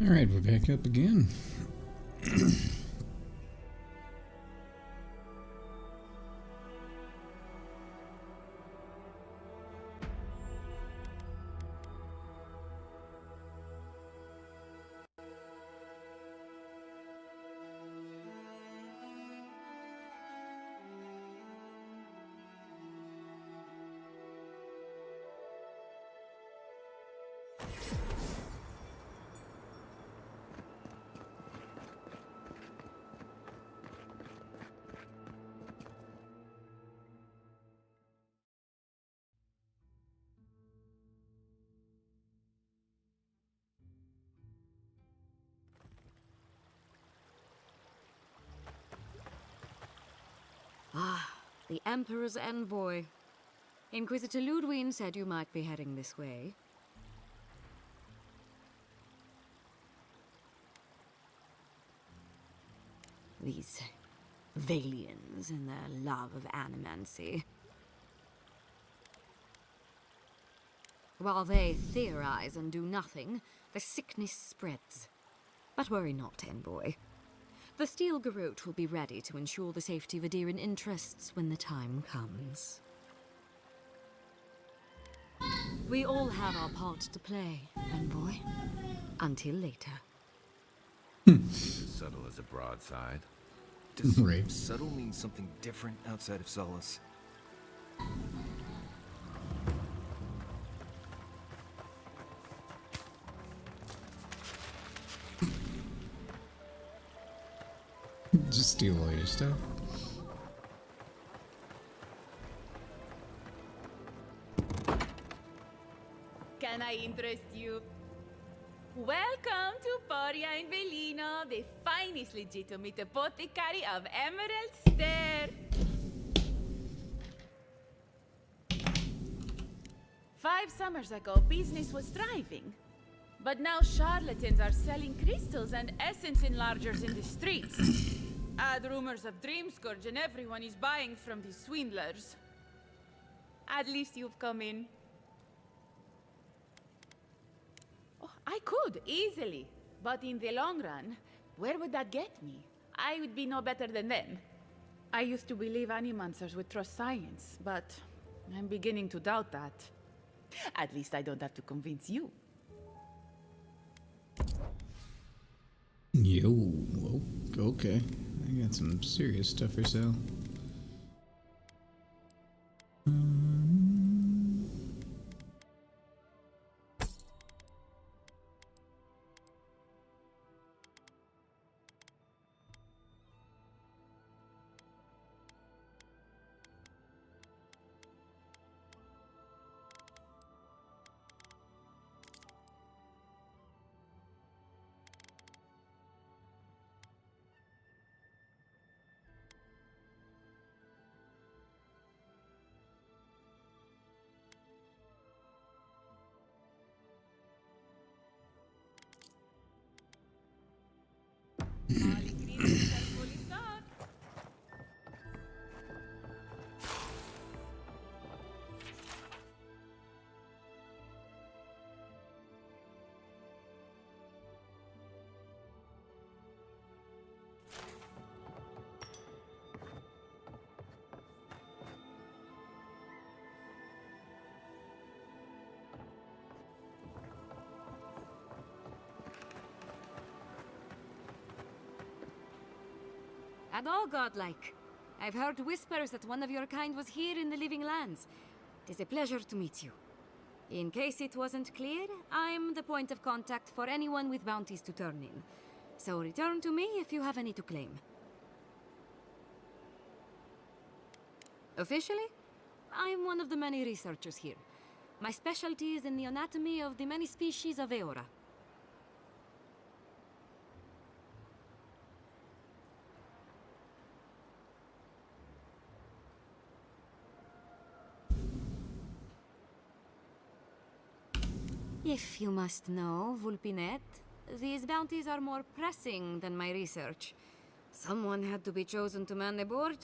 Alright, we're back up again. Ah, the Emperor's envoy. Inquisitor Ludwig said you might be heading this way. These Valians and their love of animancy. While they theorize and do nothing, the sickness spreads. But worry not, envoy. The Steel Garrote will be ready to ensure the safety of Adiran interests when the time comes. We all have our part to play, envoy. Until later. As subtle as a broadside. Does Right. subtle mean something different outside of Solace? Just steal all your stuff. Can I interest you? Welcome to Poria in Velino, the finest legitimate apothecary of Emerald Stair. 5 summers ago, business was thriving. But now charlatans are selling crystals and essence enlargers in the streets. Add rumors of Dream Scourge and everyone is buying from these swindlers. At least you've come in. Oh, I could, easily. But in the long run, where would that get me? I would be no better than them. I used to believe animancers would trust science, but I'm beginning to doubt that. At least I don't have to convince you. Yo, okay. I got some serious stuff for sale. And all godlike. I've heard whispers that one of your kind was here in the Living Lands. It is a pleasure to meet you. In case it wasn't clear, I'm the point of contact for anyone with bounties to turn in. So return to me if you have any to claim. Officially, I'm one of the many researchers here. My specialty is in the anatomy of the many species of Eora. If you must know, Vulpinet, these bounties are more pressing than my research. Someone had to be chosen to man the board.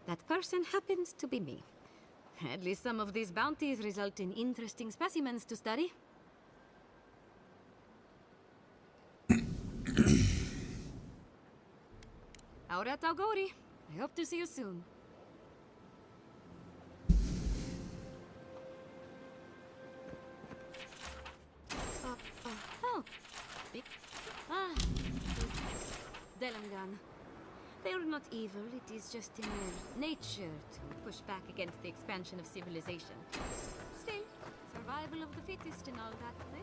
That person happens to be me. At least some of these bounties result in interesting specimens to study. Auret Auguri. I hope to see you soon. Oh. Ah. Delangan. They're not evil, it is just in their nature to push back against the expansion of civilization. Still, survival of the fittest and all that, eh?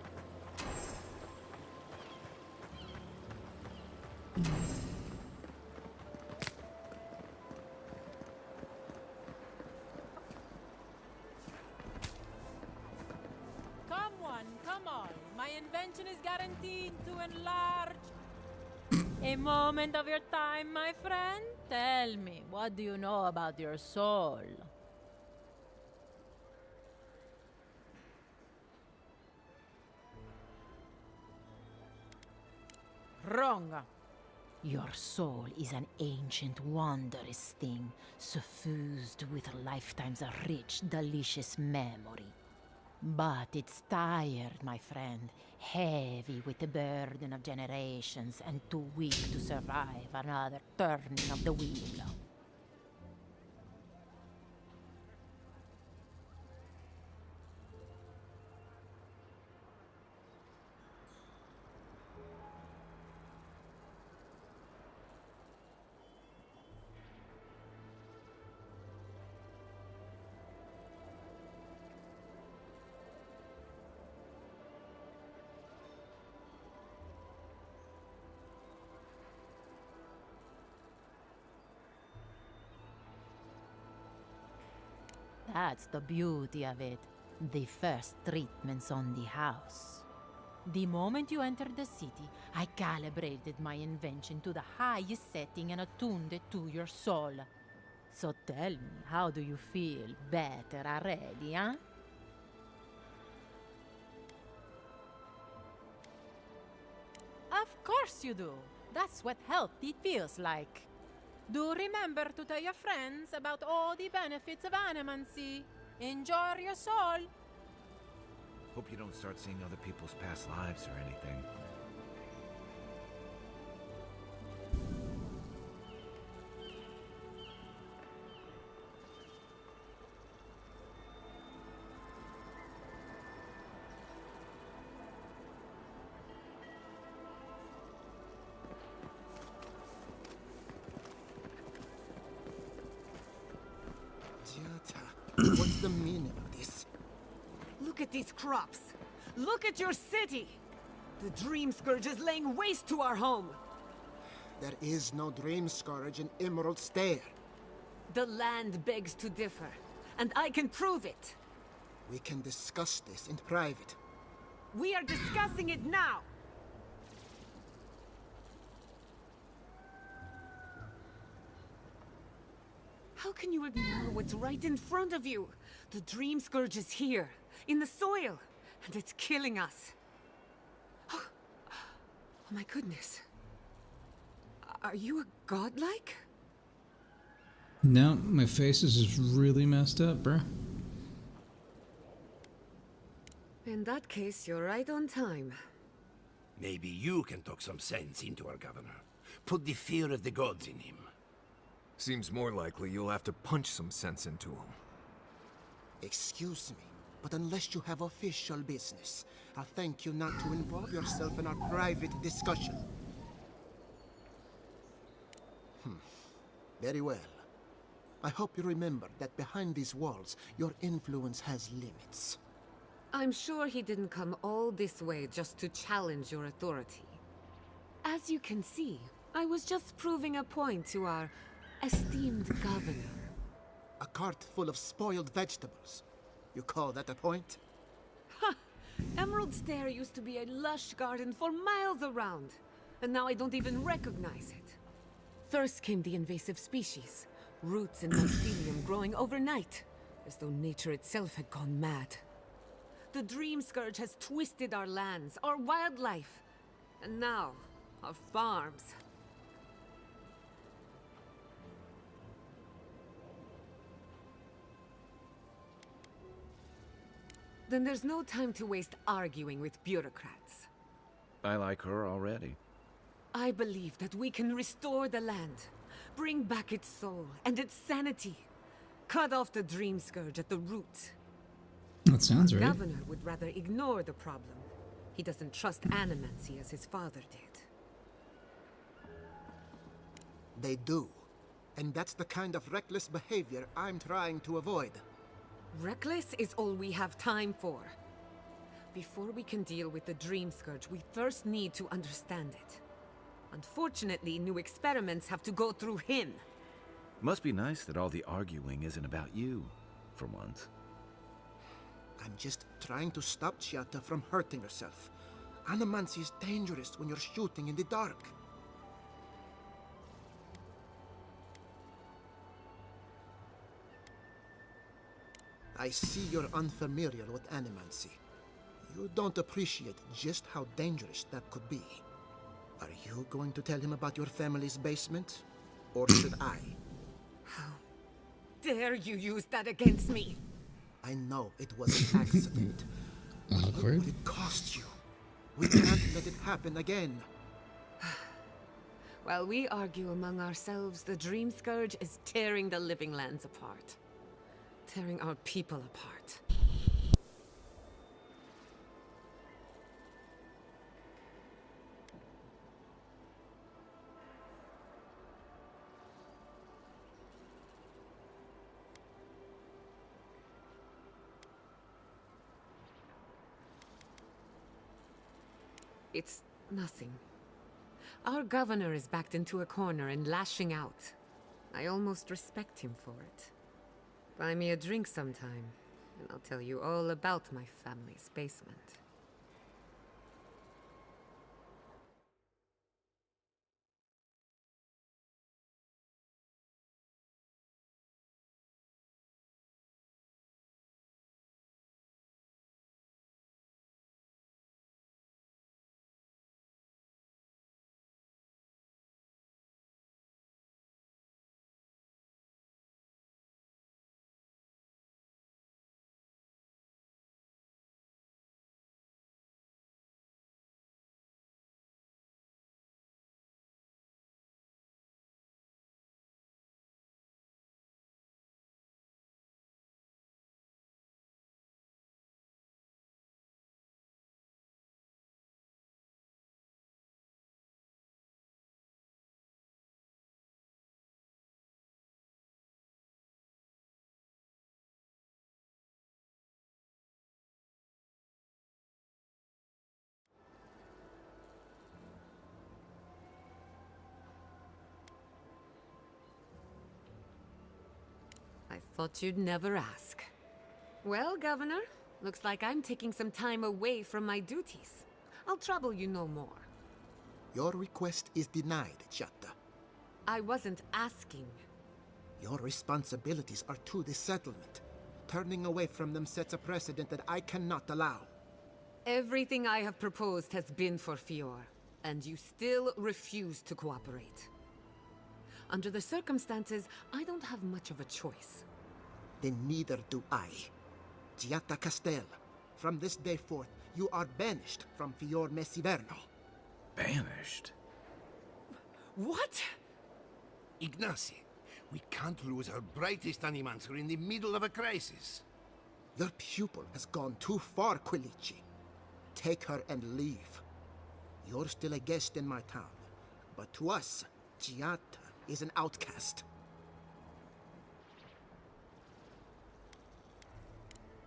Come on. My invention is guaranteed to enlarge. A moment of your time, my friend. Tell me, what do you know about your soul? Wrong. Your soul is an ancient, wondrous thing, suffused with lifetimes of rich, delicious memory. But it's tired, my friend, heavy with the burden of generations and too weak to survive another turning of the wheel. That's the beauty of it. The first treatments on the house. The moment you entered the city, I calibrated my invention to the highest setting and attuned it to your soul. So tell me, how do you feel? Better already, huh? Of course you do. That's what healthy feels like. Do remember to tell your friends about all the benefits of animancy. Enjoy your soul. Hope you don't start seeing other people's past lives or anything. What's the meaning of this? Look at these crops. Look at your city. The Dream Scourge is laying waste to our home. There is no Dream Scourge in Emerald Stair. The land begs to differ, and I can prove it. We can discuss this in private. We are discussing it now. How can you ignore what's right in front of you? The Dream Scourge is here, in the soil, and it's killing us. Oh my goodness. Are you a godlike? No, my face is just really messed up, bruh. In that case, you're right on time. Maybe you can talk some sense into our governor. Put the fear of the gods in him. Seems more likely you'll have to punch some sense into him. Excuse me, but unless you have official business, I'll thank you not to involve yourself in our private discussion. Very well. I hope you remember that behind these walls, your influence has limits. I'm sure he didn't come all this way just to challenge your authority. As you can see, I was just proving a point to our esteemed governor. A cart full of spoiled vegetables. You call that a point? Ha! Emerald Stair used to be a lush garden for miles around, and now I don't even recognize it. First came the invasive species, roots and mycelium growing overnight, as though nature itself had gone mad. The Dream Scourge has twisted our lands, our wildlife, and now, our farms. Then there's no time to waste arguing with bureaucrats. I like her already. I believe that we can restore the land, Bring back its soul and its sanity. Cut off the dream scourge at the root. That sounds right. Governor would rather ignore the problem. He doesn't trust animancy as his father did. They do. And that's the kind of reckless behavior I'm trying to avoid. Reckless is all we have time for. Before we can deal with the Dream Scourge, we first need to understand it. Unfortunately, new experiments have to go through him. Must be nice that all the arguing isn't about you, for once. I'm just trying to stop Chiata from hurting herself. Animancy is dangerous when you're shooting in the dark. I see you're unfamiliar with animancy. You don't appreciate just how dangerous that could be. Are you going to tell him about your family's basement? Or should I? How dare you use that against me? I know it was an accident. What Awkward. would it cost you? We can't let it happen again. While we argue among ourselves, the Dream Scourge is tearing the living lands apart. Tearing our people apart. It's nothing. Our governor is backed into a corner and lashing out. I almost respect him for it. Buy me a drink sometime, and I'll tell you all about my family's basement. I thought you'd never ask. Well, Governor, looks like I'm taking some time away from my duties. I'll trouble you no more. Your request is denied, Chiata. I wasn't asking. Your responsibilities are to the settlement. Turning away from them sets a precedent that I cannot allow. Everything I have proposed has been for Fior, and you still refuse to cooperate. Under the circumstances, I don't have much of a choice. Then neither do I. Chiata Castel, from this day forth, you are banished from Fior Messiverno. Banished? What? Ignacy, we can't lose our brightest animancer in the middle of a crisis. Your pupil has gone too far, Quilici. Take her and leave. You're still a guest in my town, but to us, Chiata is an outcast.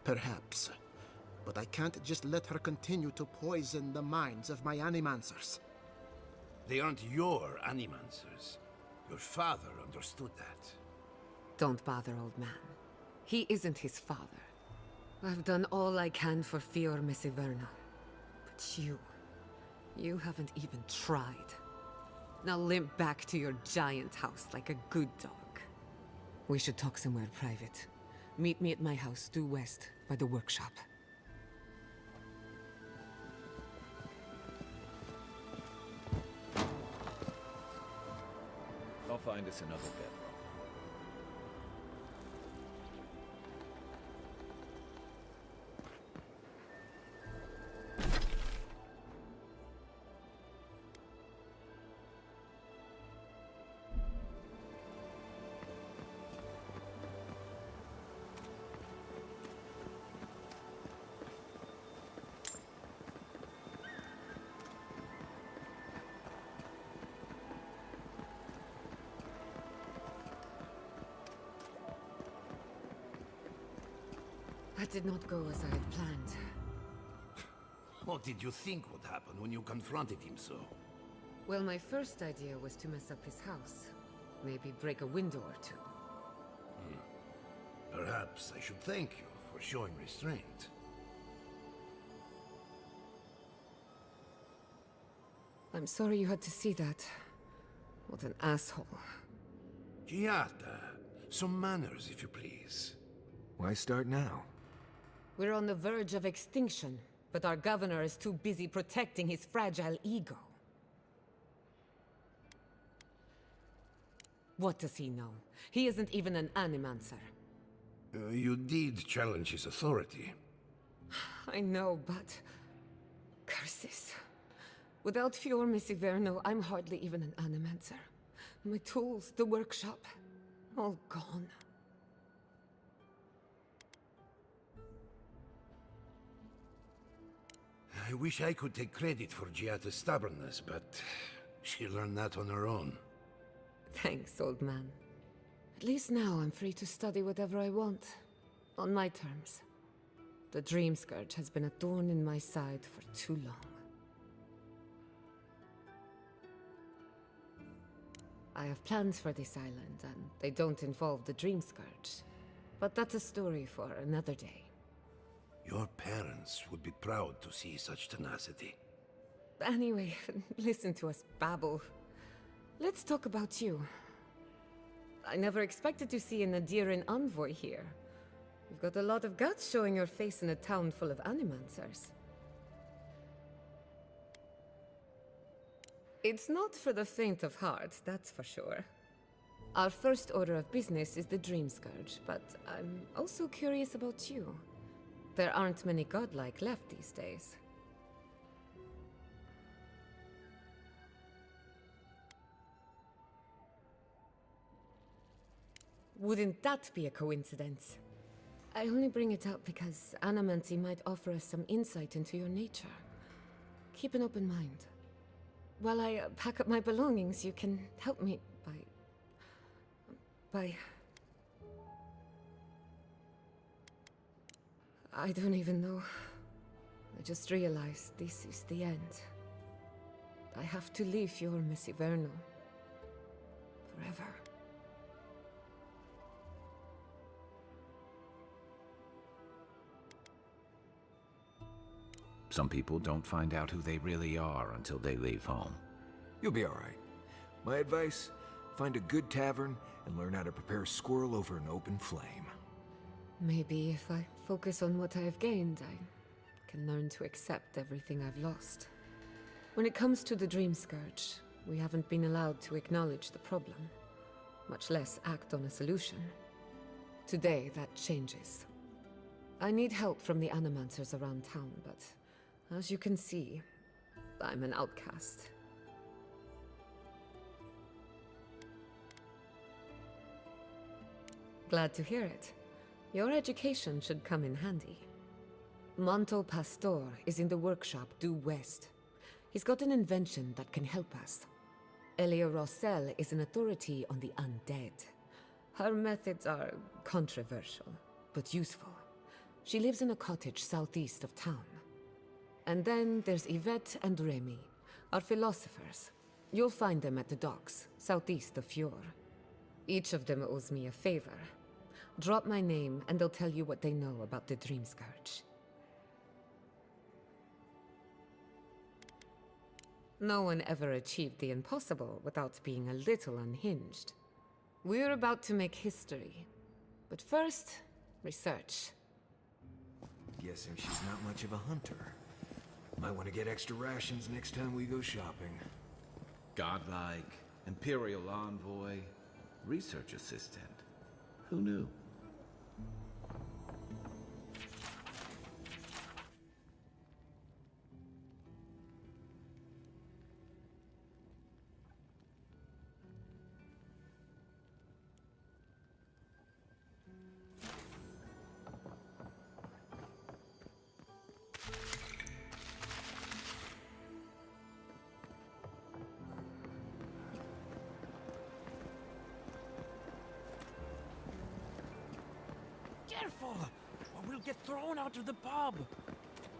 Perhaps, but I can't just let her continue to poison the minds of my animancers. They aren't your animancers. Your father understood that. Don't bother, old man. He isn't his father. I've done all I can for Fior Messiverno. But you haven't even tried. Now limp back to your giant house like a good dog. We should talk somewhere private. Meet me at my house due west by the workshop. I'll find us another bedroom. That did not go as I had planned. What did you think would happen when you confronted him so? Well, my first idea was to mess up his house. Maybe break a window or two. Perhaps I should thank you for showing restraint. I'm sorry you had to see that. What an asshole. Giata, some manners, if you please. Why start now? We're on the verge of extinction, but our governor is too busy protecting his fragile ego. What does he know? He isn't even an animancer. You did challenge his authority. I know, but... curses. Without Fior Messiverno, I'm hardly even an animancer. My tools, the workshop, all gone. I wish I could take credit for Giata's stubbornness, but she learned that on her own. Thanks, old man. At least now I'm free to study whatever I want. On my terms. The Dream Scourge has been a thorn in my side for too long. I have plans for this island, and they don't involve the Dream Scourge. But that's a story for another day. Your parents would be proud to see such tenacity. Anyway, listen to us babble. Let's talk about you. I never expected to see an Adiran envoy here. You've got a lot of guts showing your face in a town full of animancers. It's not for the faint of heart, that's for sure. Our first order of business is the Dream Scourge, but I'm also curious about you. There aren't many godlike left these days. Wouldn't that be a coincidence? I only bring it up because Animancy might offer us some insight into your nature. Keep an open mind. While I pack up my belongings, you can help me by... I don't even know. I just realized this is the end. I have to leave Fior Messiverno. Forever. Some people don't find out who they really are until they leave home. You'll be all right. My advice, find a good tavern and learn how to prepare squirrel over an open flame. Maybe if I focus on what I have gained, I can learn to accept everything I've lost. When it comes to the Dream Scourge, we haven't been allowed to acknowledge the problem, much less act on a solution. Today, that changes. I need help from the animancers around town, but as you can see, I'm an outcast. Glad to hear it. Your education should come in handy. Monto Pastor is in the workshop due west. He's got an invention that can help us. Elia Rossell is an authority on the undead. Her methods are controversial, but useful. She lives in a cottage southeast of town. And then there's Yvette and Remy, our philosophers. You'll find them at the docks, southeast of Fjord. Each of them owes me a favor. Drop my name, and they'll tell you what they know about the Dream Scourge. No one ever achieved the impossible without being a little unhinged. We're about to make history. But first, research. Guessing she's not much of a hunter. Might want to get extra rations next time we go shopping. Godlike, Imperial Envoy, Research Assistant. Who knew? Careful! We'll get thrown out of the pub.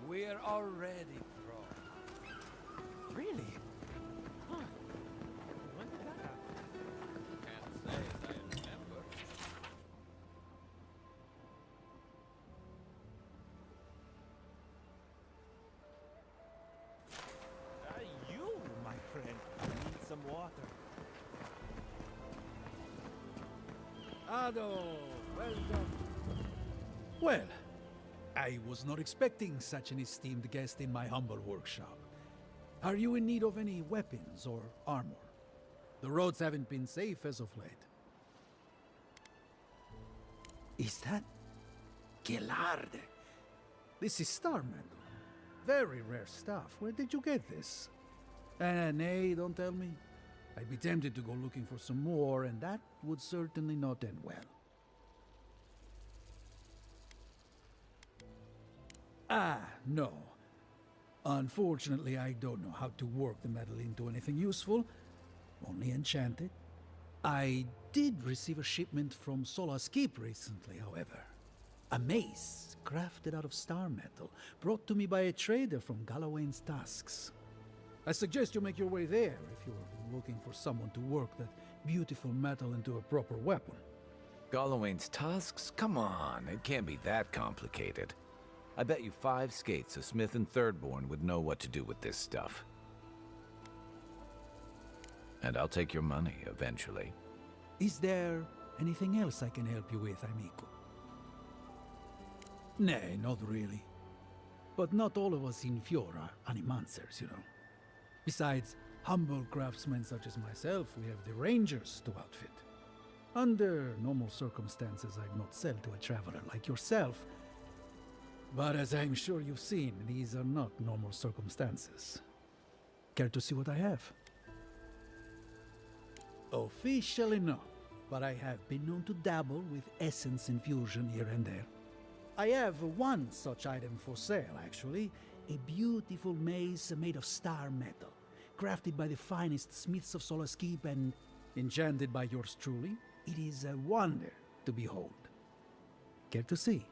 We're already thrown. Really? Huh. When did that happen? Can't say as I remember. You, my friend, need some water. Ado, well done. Well, I was not expecting such an esteemed guest in my humble workshop. Are you in need of any weapons or armor? The roads haven't been safe as of late. Is that Gelarde? This is star metal. Very rare stuff. Where did you get this? Nay, don't tell me. I'd be tempted to go looking for some more, and that would certainly not end well. Ah, no. Unfortunately, I don't know how to work the metal into anything useful. Only enchanted. I did receive a shipment from Solace Keep recently, however. A mace, crafted out of star metal, brought to me by a trader from Galloway's Tusks. I suggest you make your way there if you're looking for someone to work that beautiful metal into a proper weapon. Galloway's tusks? Come on, it can't be that complicated. I bet you 5 skates a Smith and Thirdborn would know what to do with this stuff. And I'll take your money eventually. Is there anything else I can help you with, amico? Nay, not really. But not all of us in Fiora are animancers, you know. Besides humble craftsmen such as myself, we have the rangers to outfit. Under normal circumstances, I'd not sell to a traveler like yourself. But as I'm sure you've seen, these are not normal circumstances. Care to see what I have? Officially no, but I have been known to dabble with essence infusion here and there. I have one such item for sale, actually. A beautiful mace made of star metal, crafted by the finest smiths of Solace Keep and enchanted by yours truly. It is a wonder to behold. Care to see?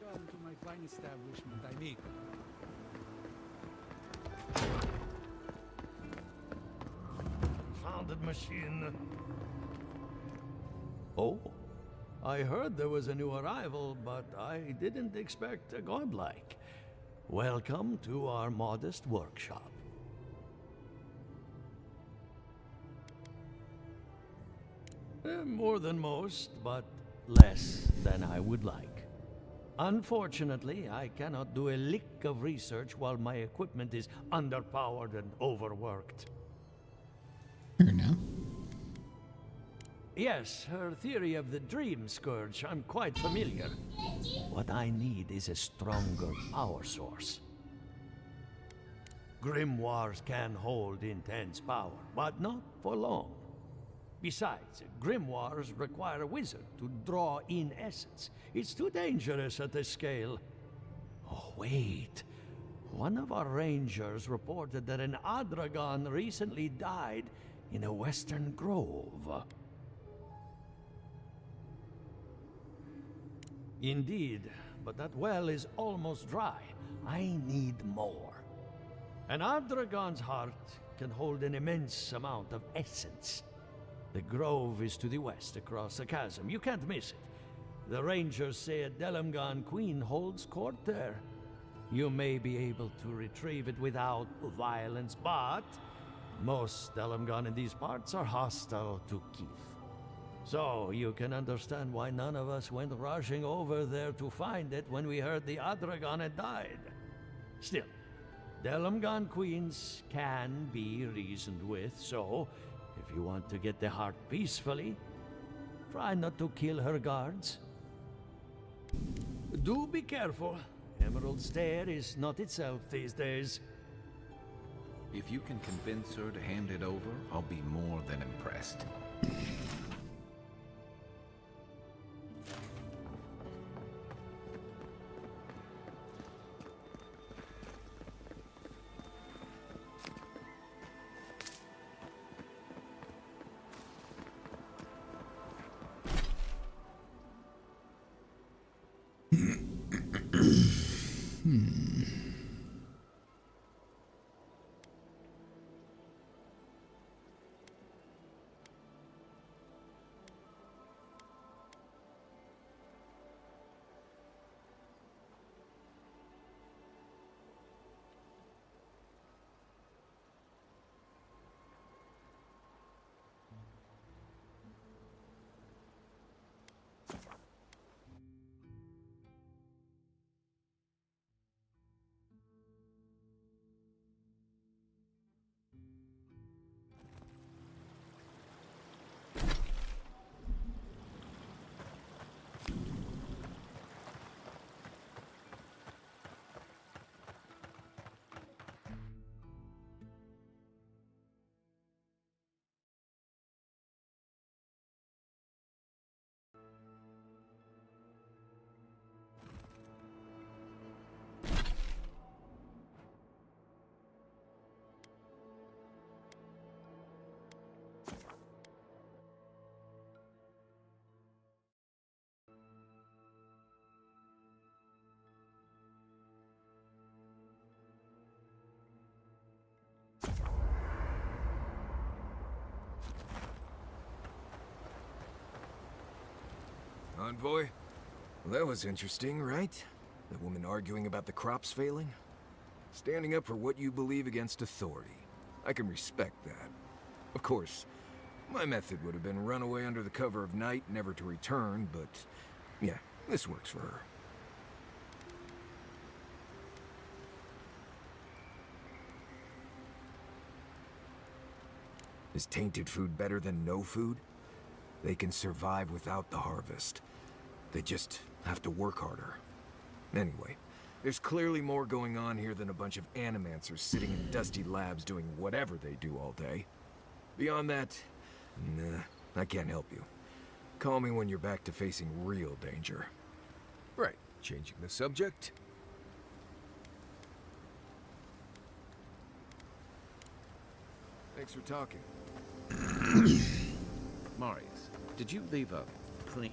Welcome to my fine establishment, amigo. Founded machine. Oh, I heard there was a new arrival, but I didn't expect a godlike. Welcome to our modest workshop. More than most, but less than I would like. Unfortunately, I cannot do a lick of research while my equipment is underpowered and overworked. Here now. Yes, her theory of the dream scourge, I'm quite familiar. What I need is a stronger power source. Grimoires can hold intense power, but not for long. Besides, grimoires require a wizard to draw in essence. It's too dangerous at this scale. Oh, wait. One of our rangers reported that an Adragon recently died in a western grove. Indeed, but that well is almost dry. I need more. An Adragon's heart can hold an immense amount of essence. The grove is to the west, across the chasm. You can't miss it. The rangers say a Delamgan queen holds court there. You may be able to retrieve it without violence, but most Delamgan in these parts are hostile to Keith. So you can understand why none of us went rushing over there to find it when we heard the Adragon had died. Still, Delamgan queens can be reasoned with, so if you want to get the heart peacefully, try not to kill her guards. Do be careful. Emerald Stair is not itself these days. If you can convince her to hand it over, I'll be more than impressed. Envoy? Well, that was interesting, right? The woman arguing about the crops failing? Standing up for what you believe against authority. I can respect that. Of course, my method would have been run away under the cover of night, never to return, but yeah, this works for her. Is tainted food better than no food? They can survive without the harvest. They just have to work harder. Anyway, there's clearly more going on here than a bunch of animancers sitting in dusty labs doing whatever they do all day. Beyond that, nah, I can't help you. Call me when you're back to facing real danger. Right, changing the subject. Thanks for talking. Marius, did you leave a clean?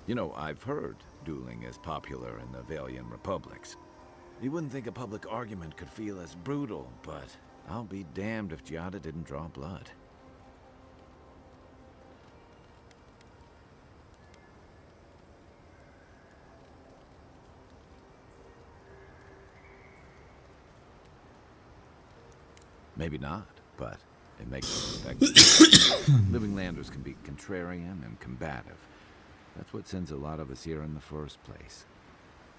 You know, I've heard dueling is popular in the Valian republics. You wouldn't think a public argument could feel as brutal, but I'll be damned if Giada didn't draw blood. Maybe not, but it makes me respect. Living landers can be contrarian and combative. That's what sends a lot of us here in the first place.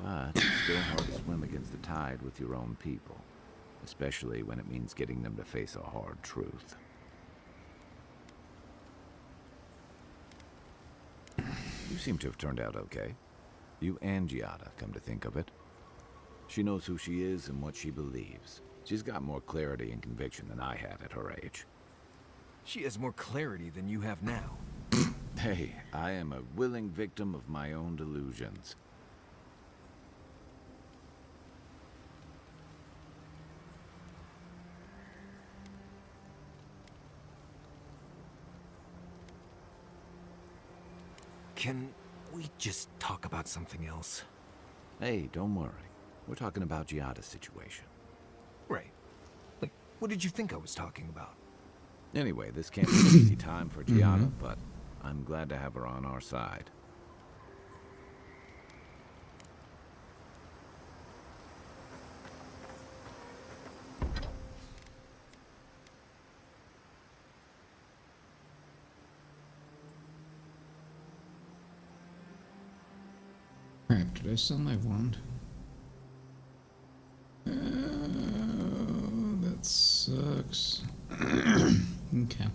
But it's still hard to swim against the tide with your own people, especially when it means getting them to face a hard truth. You seem to have turned out okay. You and Giada, come to think of it. She knows who she is and what she believes. She's got more clarity and conviction than I had at her age. She has more clarity than you have now. Hey, I am a willing victim of my own delusions. can we just talk about something else? Hey, don't worry. We're talking about Giada's situation. Right. Like, what did you think I was talking about? Anyway, this can't be an easy time for Giada, but I'm glad to have her on our side. Crap, did I sell my wand? That sucks. Okay.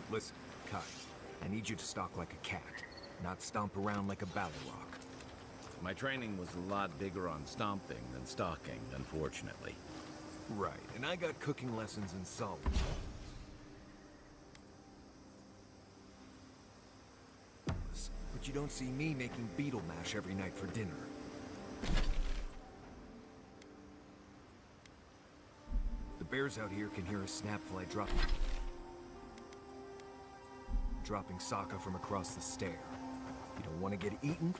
Listen, Kai, I need you to stalk like a cat, not stomp around like a ballyrock. My training was a lot bigger on stomping than stalking, unfortunately. Right, and I got cooking lessons in solid. But you don't see me making beetle mash every night for dinner. The bears out here can hear a snapfly dropping Sokka from across the stair. You don't want to get eaten?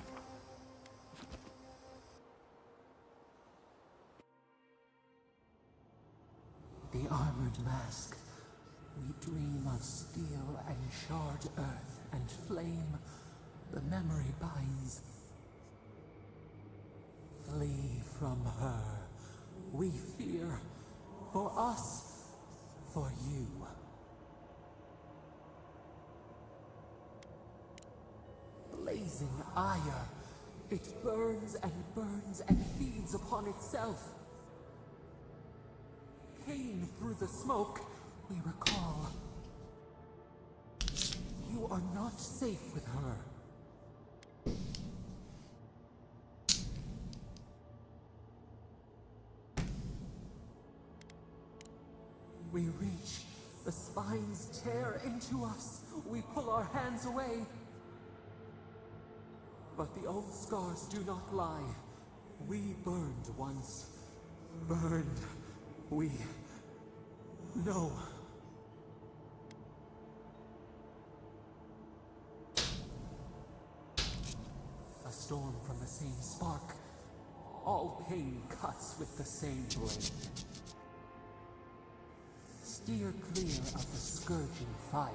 The armored mask. We dream of steel and charred earth and flame. The memory binds. Flee from her. We fear. For us. For you. Blazing ire. It burns and feeds upon itself. Pain through the smoke, we recall. You are not safe with her. We reach, the spines tear into us. We pull our hands away. But the old scars do not lie. We burned once. Burned. We know. A storm from the same spark. All pain cuts with the same blade. Steer clear of the scourging fire,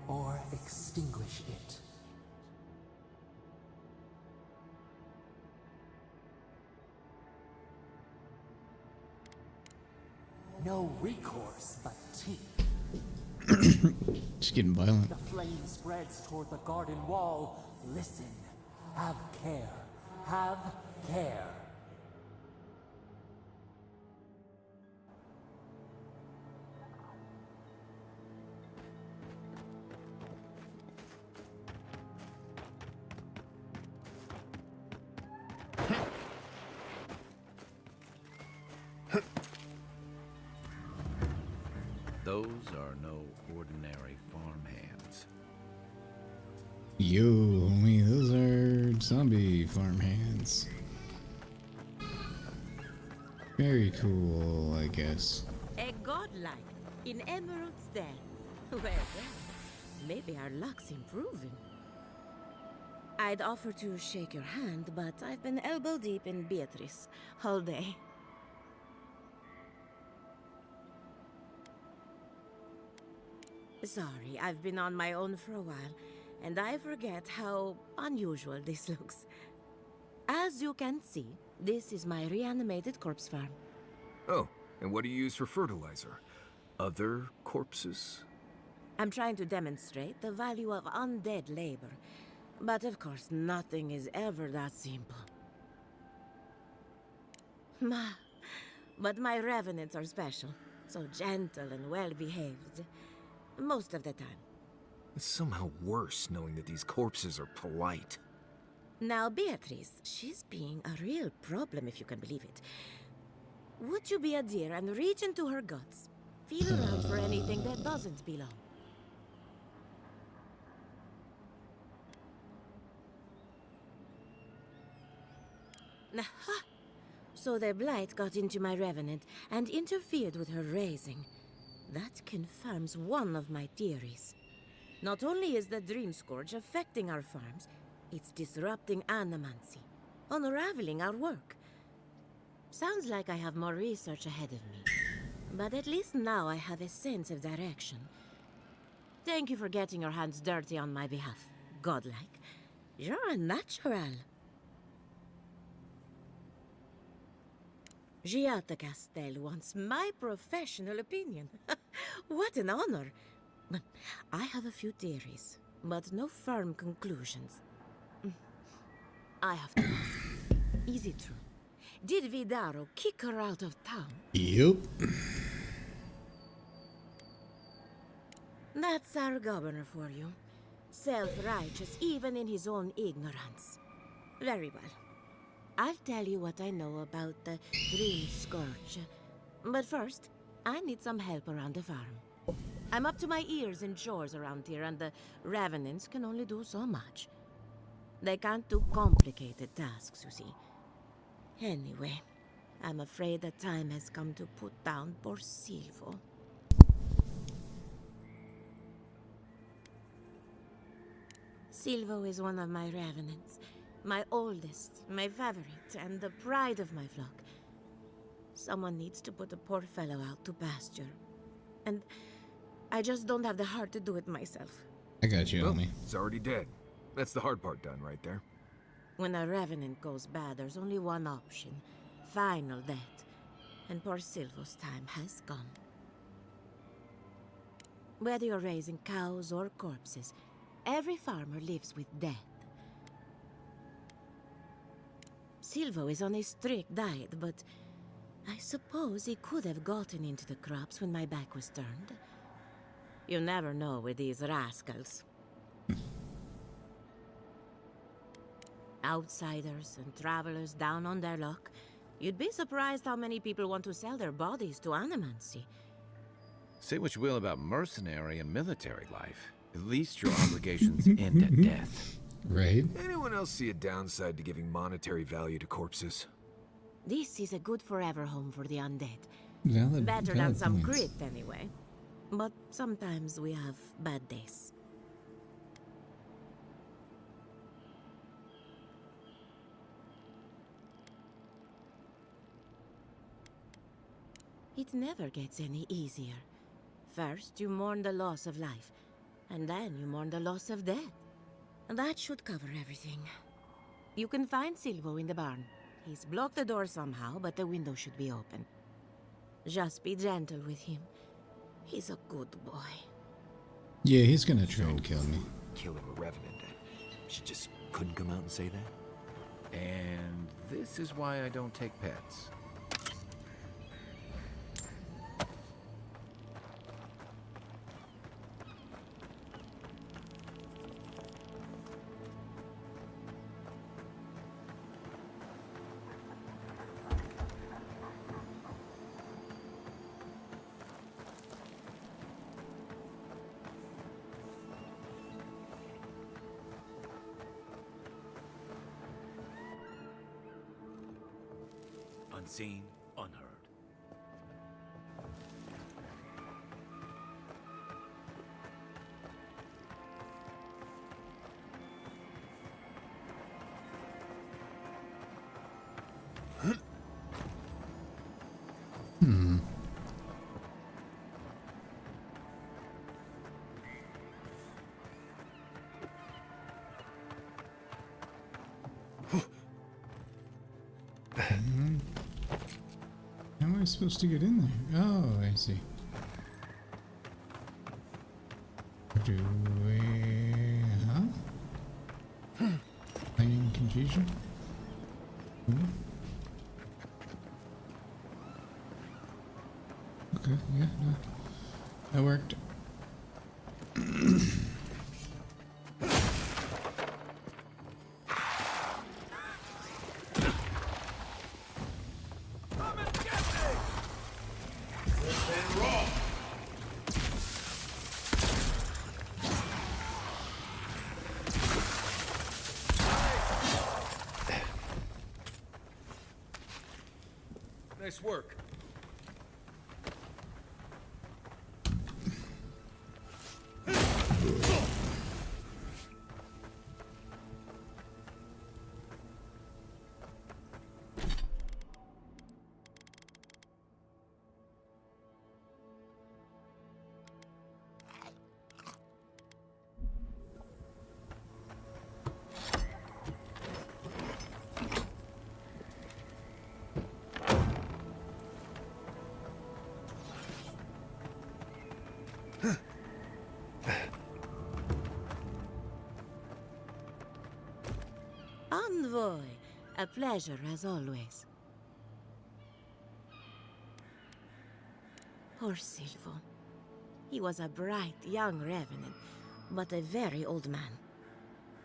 or extinguish it. No recourse but teeth. Just getting violent. The flame spreads toward the garden wall. Listen. Have care. Have care. Those are no ordinary farmhands. Yo, homie, those are zombie farmhands. Very cool, I guess. A godlike in Emerald's Den. Well, maybe our luck's improving. I'd offer to shake your hand, but I've been elbow deep in Beatrice all day. Sorry, I've been on my own for a while. and I forget how unusual this looks. As you can see, this is my reanimated corpse farm. Oh, and what do you use for fertilizer? Other corpses? I'm trying to demonstrate the value of undead labor, but of course nothing is ever that simple. But my revenants are special, so gentle and well-behaved, most of the time. It's somehow worse knowing that these corpses are polite. Now, Beatrice, she's being a real problem, if you can believe it. Would you be a dear and reach into her guts? Feel around for anything that doesn't belong. Aha! So the blight got into my revenant and interfered with her raising. That confirms one of my theories. Not only is the Dream Scourge affecting our farms, it's disrupting animancy, unraveling our work. Sounds like I have more research ahead of me. But at least now I have a sense of direction. Thank you for getting your hands dirty on my behalf, godlike. You're a natural. Giata Castel wants my professional opinion. What an honor. I have a few theories, but no firm conclusions. I have to ask, is it true? Did Vidaro kick her out of town? Yep. That's our governor for you. Self-righteous even in his own ignorance. Very well. I'll tell you what I know about the Dream Scourge. But first, I need some help around the farm. I'm up to my ears in chores around here, and the Revenants can only do so much. They can't do complicated tasks, you see. Anyway, I'm afraid the time has come to put down poor Silvo. Silvo is one of my Revenants. My oldest, my favorite, and the pride of my flock. Someone needs to put the poor fellow out to pasture. And I just don't have the heart to do it myself. I got you, Well, homie. it's already dead. That's the hard part done right there. When a revenant goes bad, there's only one option. Final death. And poor Silvo's time has come. Whether you're raising cows or corpses, every farmer lives with death. Silvo is on a strict diet, but I suppose he could have gotten into the crops when my back was turned. You never know with these rascals. Outsiders and travelers down on their luck. You'd be surprised how many people want to sell their bodies to animancy. Say what you will about mercenary and military life. At least your obligations end at death. Right. Anyone else see a downside to giving monetary value to corpses? This is a good forever home for the undead. Better Better than some crypt, anyway. But sometimes we have bad days. It never gets any easier. First, you mourn the loss of life, and then you mourn the loss of death. That should cover everything. You can find Silvo in the barn. He's blocked the door somehow, but the window should be open. Just be gentle with him. He's a good boy. Yeah, he's gonna try and kill me. Killing a revenant. She just couldn't come out and say that? And this is why I don't take pets. Unseen, unheard. am I supposed to get in there? Oh, I see. Do we... Huh? Playing confusion? Okay, yeah, no. That worked. Nice work. Envoy, a pleasure as always. Poor Silvo. He was a bright young revenant, but a very old man.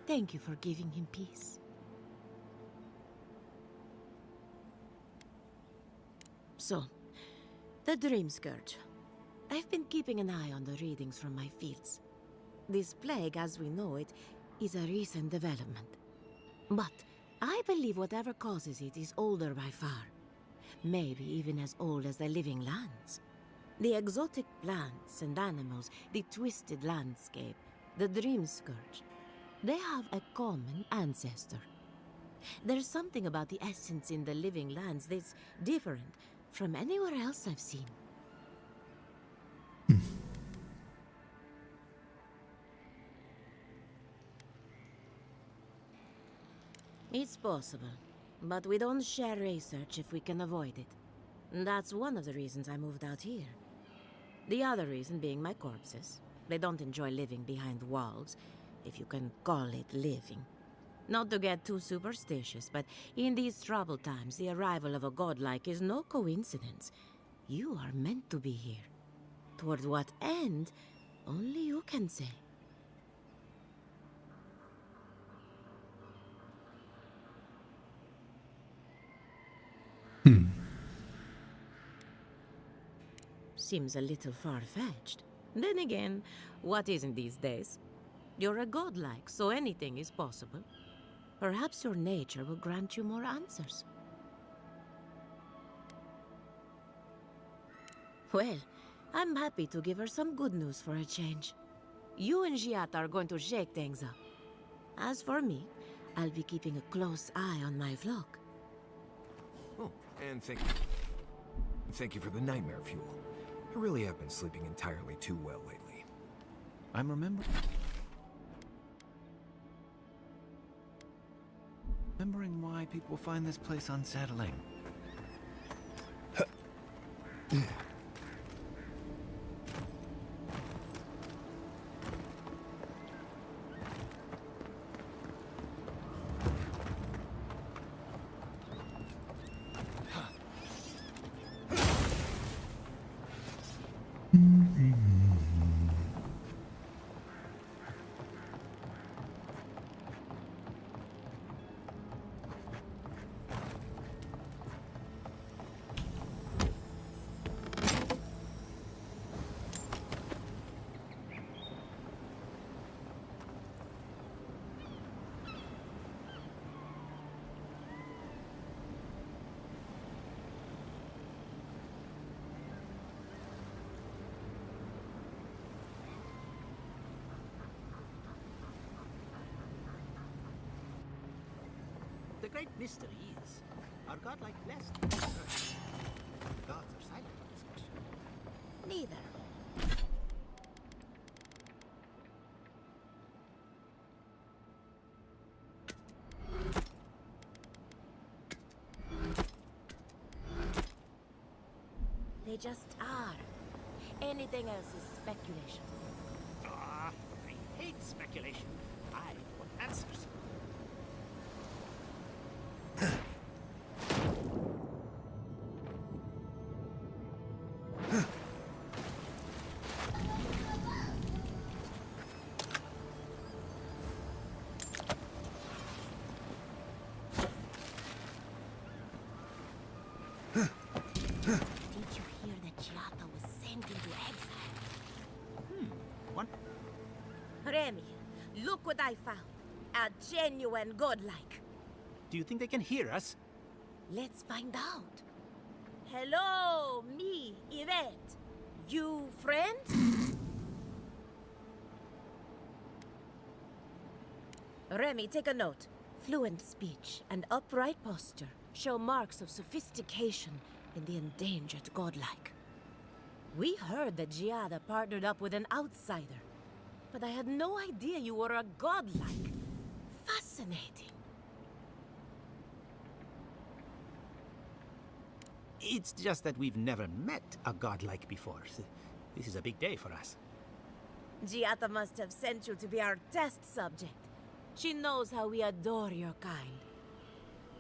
Thank you for giving him peace. So, the Dream Scourge. I've been keeping an eye on the readings from my fields. This plague, as we know it, is a recent development. But I believe whatever causes it is older by far. Maybe even as old as the living lands. The exotic plants and animals, the twisted landscape, the Dream Scourge. They have a common ancestor. There's something about the essence in the living lands that's different from anywhere else I've seen. It's possible, but we don't share research if we can avoid it. That's one of the reasons I moved out here. The other reason being my corpses. They don't enjoy living behind walls, if you can call it living. Not to get too superstitious, but in these troubled times, the arrival of a godlike is no coincidence. You are meant to be here. Toward what end, only you can say. Seems a little far-fetched. Then again, what isn't these days? You're a godlike, so anything is possible. Perhaps your nature will grant you more answers. Well, I'm happy to give her some good news for a change. You and Giat are going to shake things up. As for me, I'll be keeping a close eye on my flock. Oh, and thank you for the nightmare fuel. I really have been sleeping entirely too well lately. I'm remembering why people find this place unsettling. The great mystery is, are godlike blessed? The gods are silent on this question. Neither. They just are. Anything else is speculation. Ah, I hate speculation. I want answers. Did you hear that Giata was sent into exile? What? Remy, look what I found. A genuine godlike. Do you think they can hear us? Let's find out. Hello, me, Yvette. You friend? Remy, take a note. Fluent speech and upright posture show marks of sophistication in the endangered godlike. We heard that Giada partnered up with an outsider, but I had no idea you were a godlike. Fascinating. It's just that we've never met a godlike before. This is a big day for us. Giata must have sent you to be our test subject. She knows how we adore your kind.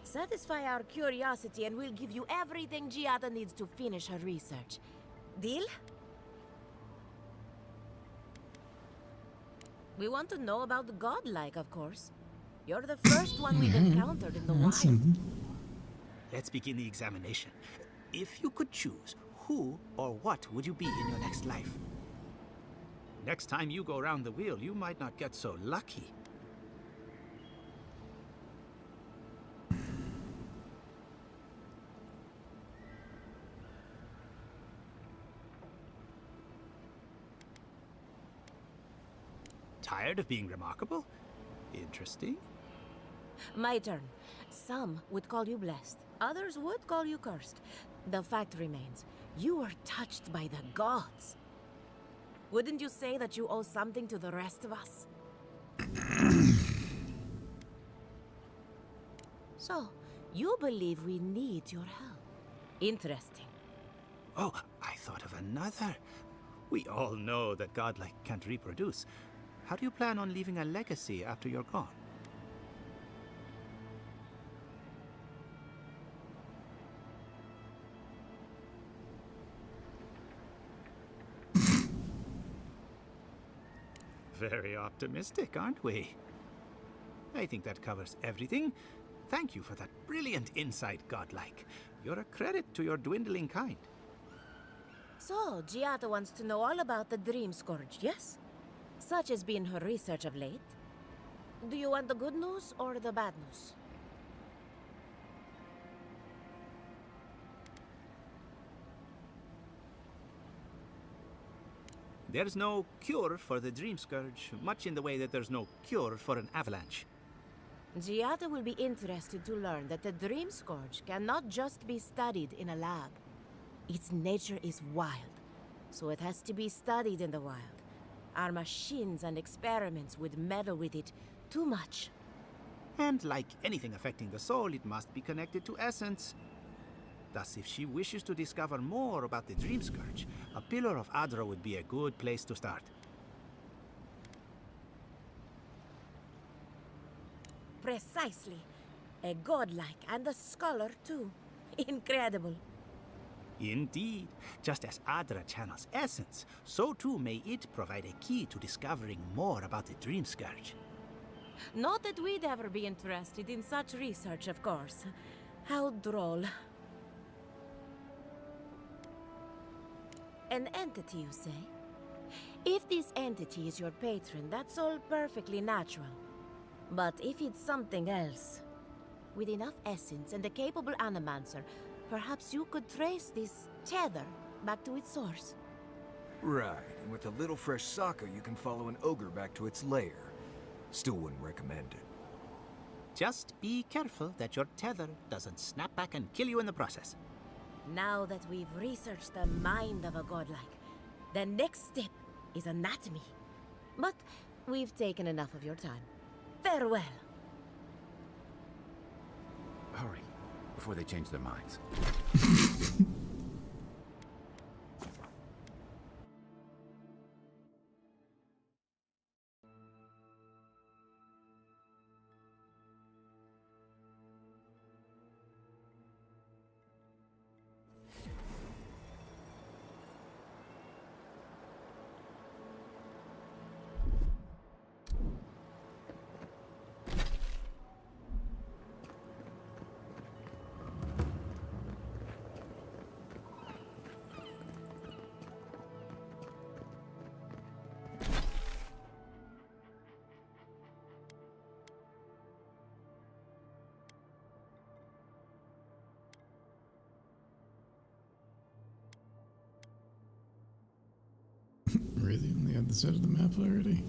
Satisfy our curiosity and we'll give you everything Giata needs to finish her research. Deal? We want to know about the godlike, of course. You're the first one we've encountered in the wild. Awesome. Let's begin the examination. If you could choose, who or what would you be in your next life? Next time you go around the wheel, you might not get so lucky. Tired of being remarkable? Interesting. My turn. Some would call you blessed. Others would call you cursed. The fact remains, you were touched by the gods. Wouldn't you say that you owe something to the rest of us? So, you believe we need your help. Interesting. Oh, I thought of another. We all know that godlike can't reproduce. How do you plan on leaving a legacy after you're gone? Very optimistic, aren't we? I think that covers everything. Thank you for that brilliant insight, godlike. You're a credit to your dwindling kind. So, Giata wants to know all about the Dream Scourge, yes? Such has been her research of late. Do you want the good news or the bad news? There's no cure for the Dream Scourge, much in the way that there's no cure for an avalanche. Giata will be interested to learn that the Dream Scourge cannot just be studied in a lab. Its nature is wild, so it has to be studied in the wild. Our machines and experiments would meddle with it too much. And like anything affecting the soul, it must be connected to essence. Thus, if she wishes to discover more about the Dream Scourge, a Pillar of Adra would be a good place to start. Precisely. A godlike and a scholar, too. Incredible. Indeed. Just as Adra channels essence, so too may it provide a key to discovering more about the Dream Scourge. Not that we'd ever be interested in such research, of course. How droll. An entity, you say? If this entity is your patron, that's all perfectly natural. But if it's something else, with enough essence and a capable animancer, perhaps you could trace this tether back to its source. Right, and with a little fresh sake, you can follow an ogre back to its lair. Still wouldn't recommend it. Just be careful that your tether doesn't snap back and kill you in the process. Now that we've researched the mind of a godlike, the next step is anatomy. But we've taken enough of your time. Farewell. Hurry, before they change their minds. this out of the map already.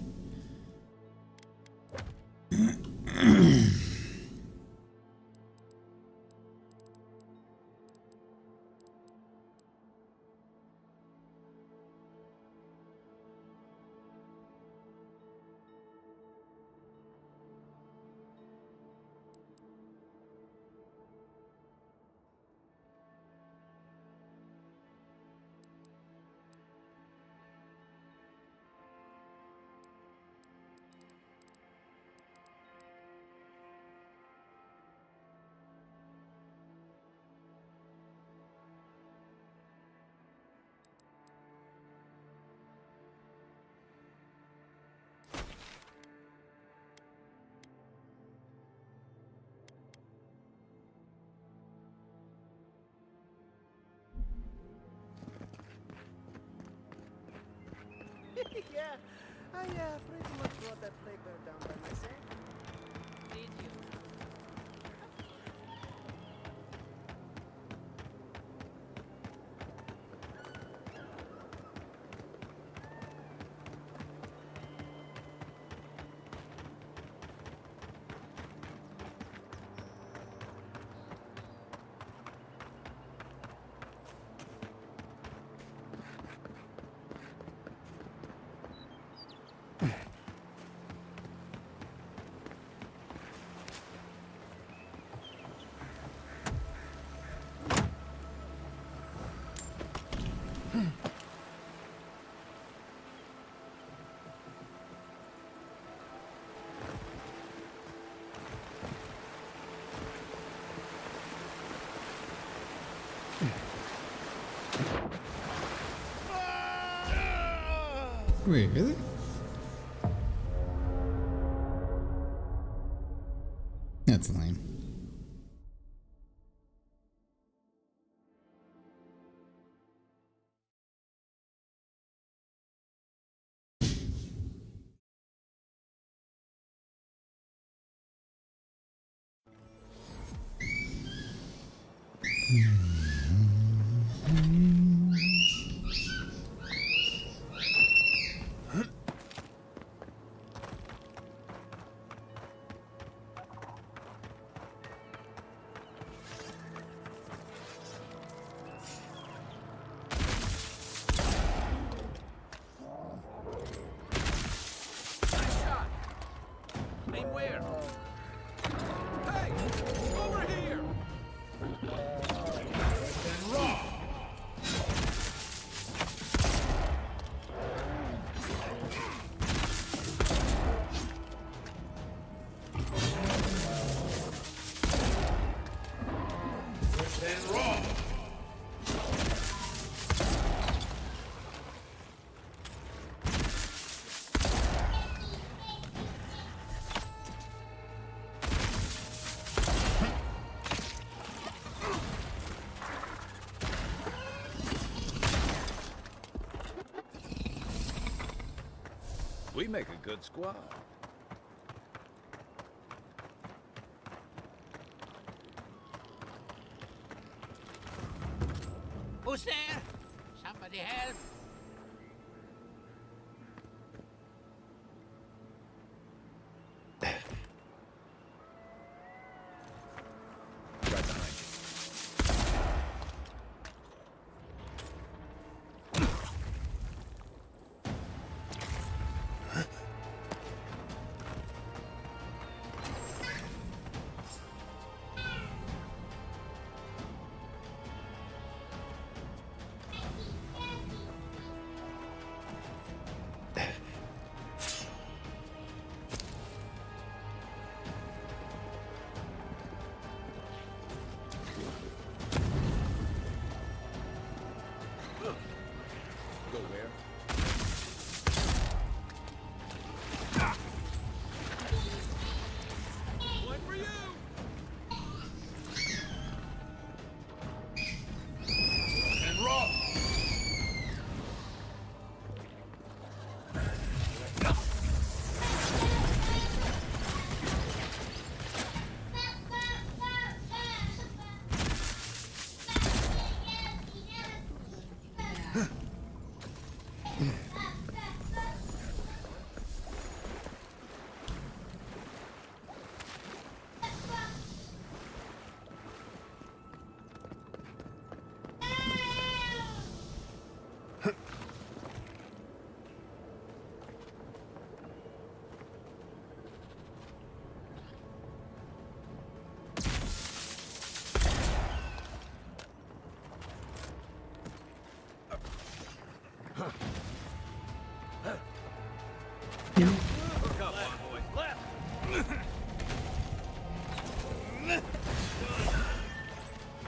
Yeah, I pretty much brought that playground down by myself. Did you? Wait, really? That's lame. Name where? Hey! Over here! And raw! And raw! We make a good squad. Who's there? Somebody help! Right behind you.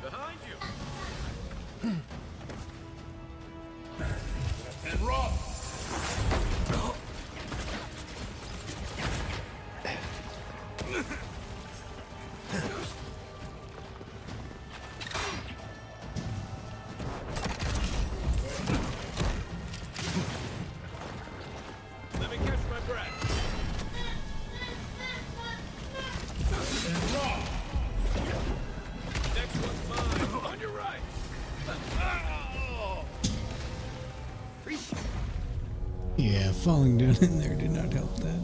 Behind you! And run! Let me catch my breath. And run! Next one's mine. On your right. Yeah, falling down in there did not help that.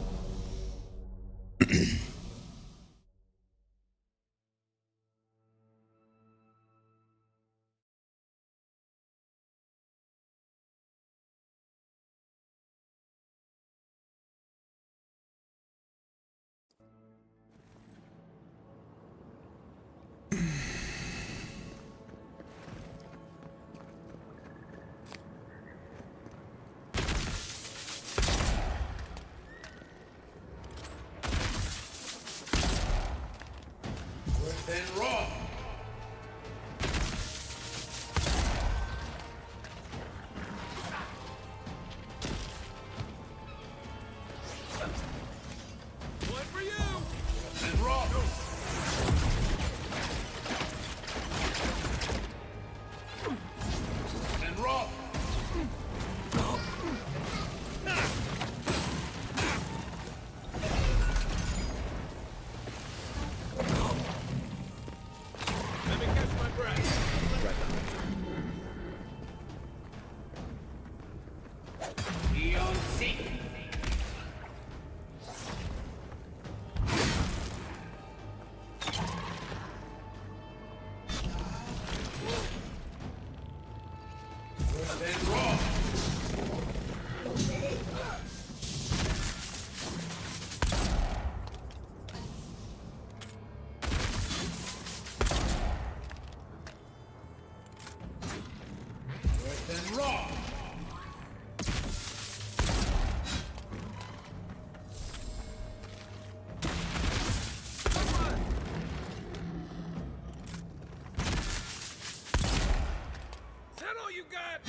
And run! One for you! And run! And run! Let me catch my breath. You're sick. And run! And run! Is that all you got?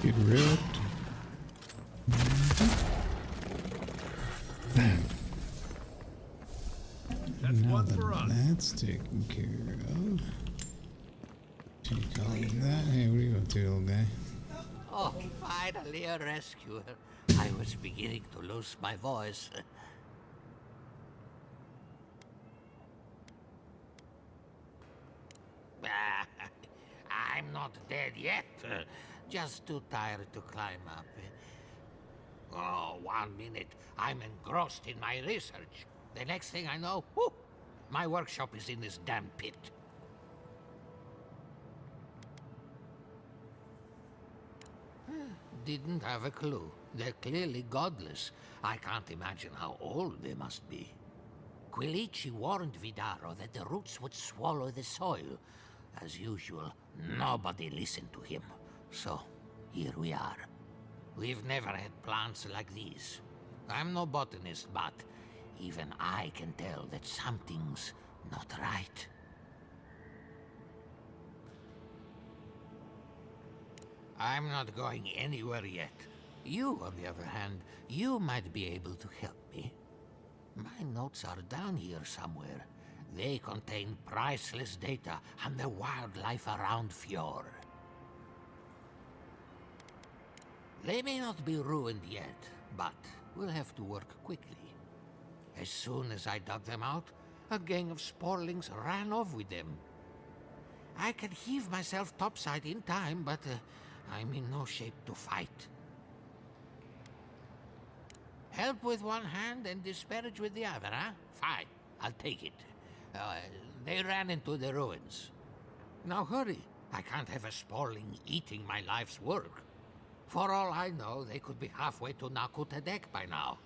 Get ripped. That's Now one that for us. that's taken care of. Take all of that. Hey, what are you up to, old guy? Oh, finally a rescuer. I was beginning to lose my voice. I'm not dead yet. Just too tired to climb up. Oh, 1 minute. I'm engrossed in my research. The next thing I know, whoop, my workshop is in this damn pit. Didn't have a clue. They're clearly godless. I can't imagine how old they must be. Quilici warned Vidaro that the roots would swallow the soil. As usual, nobody listened to him. So, here we are. We've never had plants like these. I'm no botanist, but even I can tell that something's not right. I'm not going anywhere yet. You, on the other hand, you might be able to help me. My notes are down here somewhere. They contain priceless data on the wildlife around Fjord. They may not be ruined yet, but we'll have to work quickly. As soon as I dug them out, a gang of sporlings ran off with them. I can heave myself topside in time, but I'm in no shape to fight. Help with one hand and disparage with the other, huh? Fine, I'll take it. They ran into the ruins. Now hurry. I can't have a sporling eating my life's work. For all I know, they could be halfway to Nakutadek by now.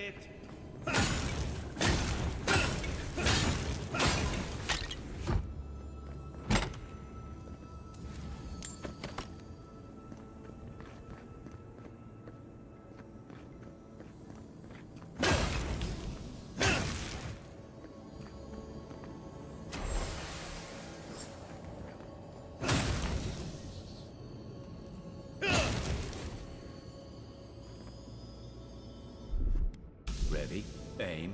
it! Ready, aim.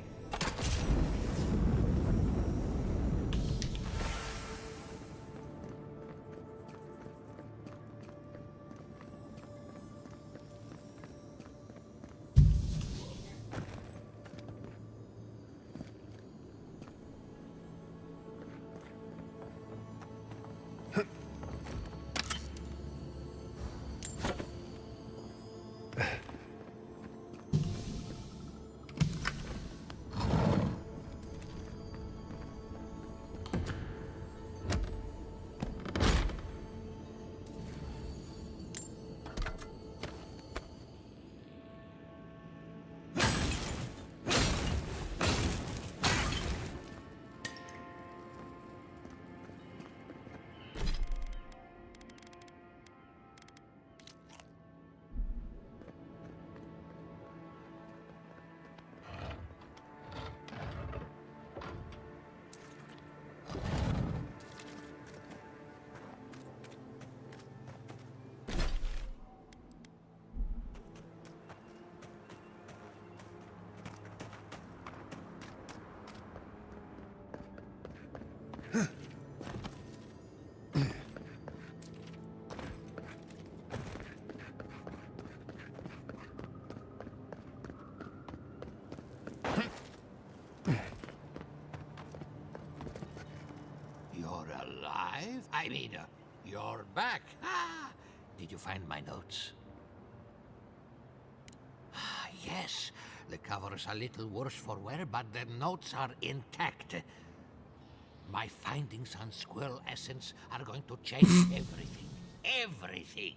You're alive? I mean, you're back. Ah, did you find my notes? Ah, yes. The cover's a little worse for wear, but the notes are intact. My findings on squirrel essence are going to change everything. Everything!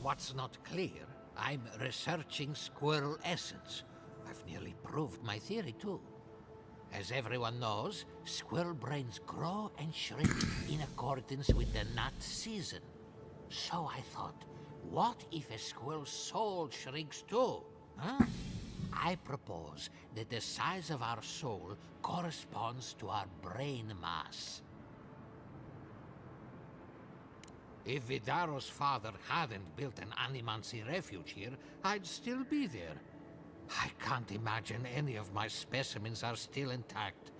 What's not clear, I'm researching squirrel essence. I've nearly proved my theory, too. As everyone knows, squirrel brains grow and shrink in accordance with the nut season. So I thought, what if a squirrel's soul shrinks too? Huh? I propose that the size of our soul corresponds to our brain mass. If Vidaro's father hadn't built an Animancy refuge here, I'd still be there. I can't imagine any of my specimens are still intact,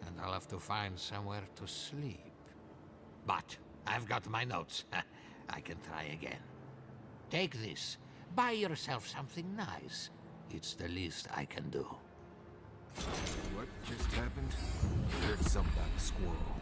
and I'll have to find somewhere to sleep. But I've got my notes. I can try again. Take this. Buy yourself something nice. It's the least I can do. What just happened? I heard something about a squirrel.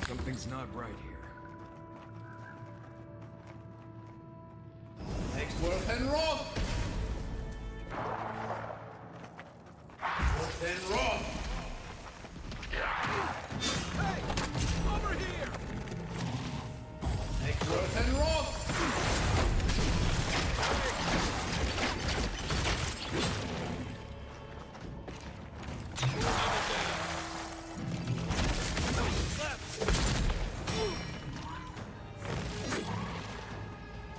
Something's not right here. Worth and Roth! Worth and Roth! Hey! Over here! Worth and Roth!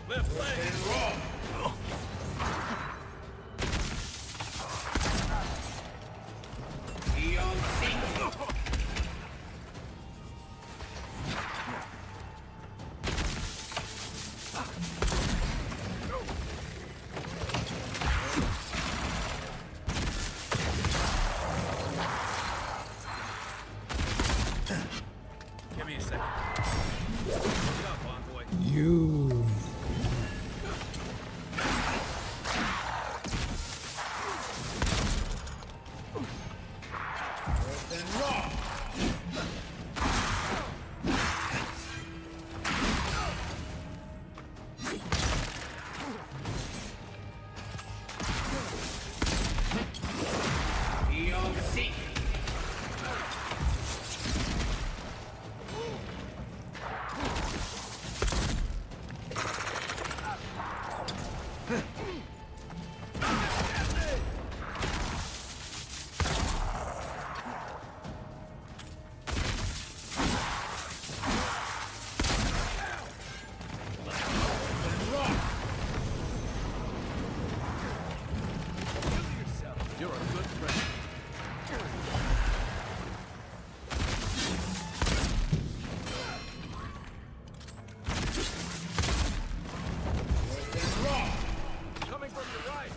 Left leg! Give me a second. Look up, envoy. You. You're a good friend. Coming from your right.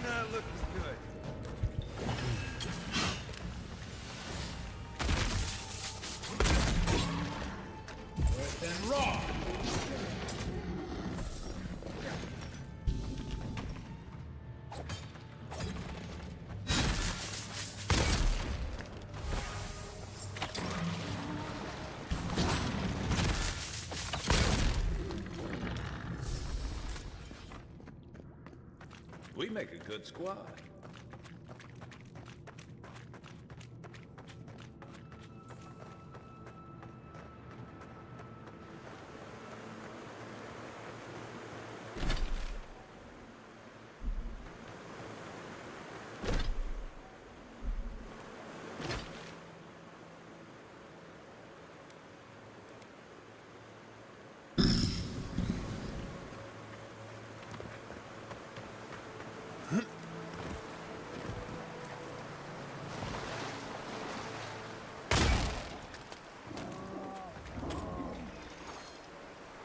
Not looking good. Worth and Roth! We make a good squad.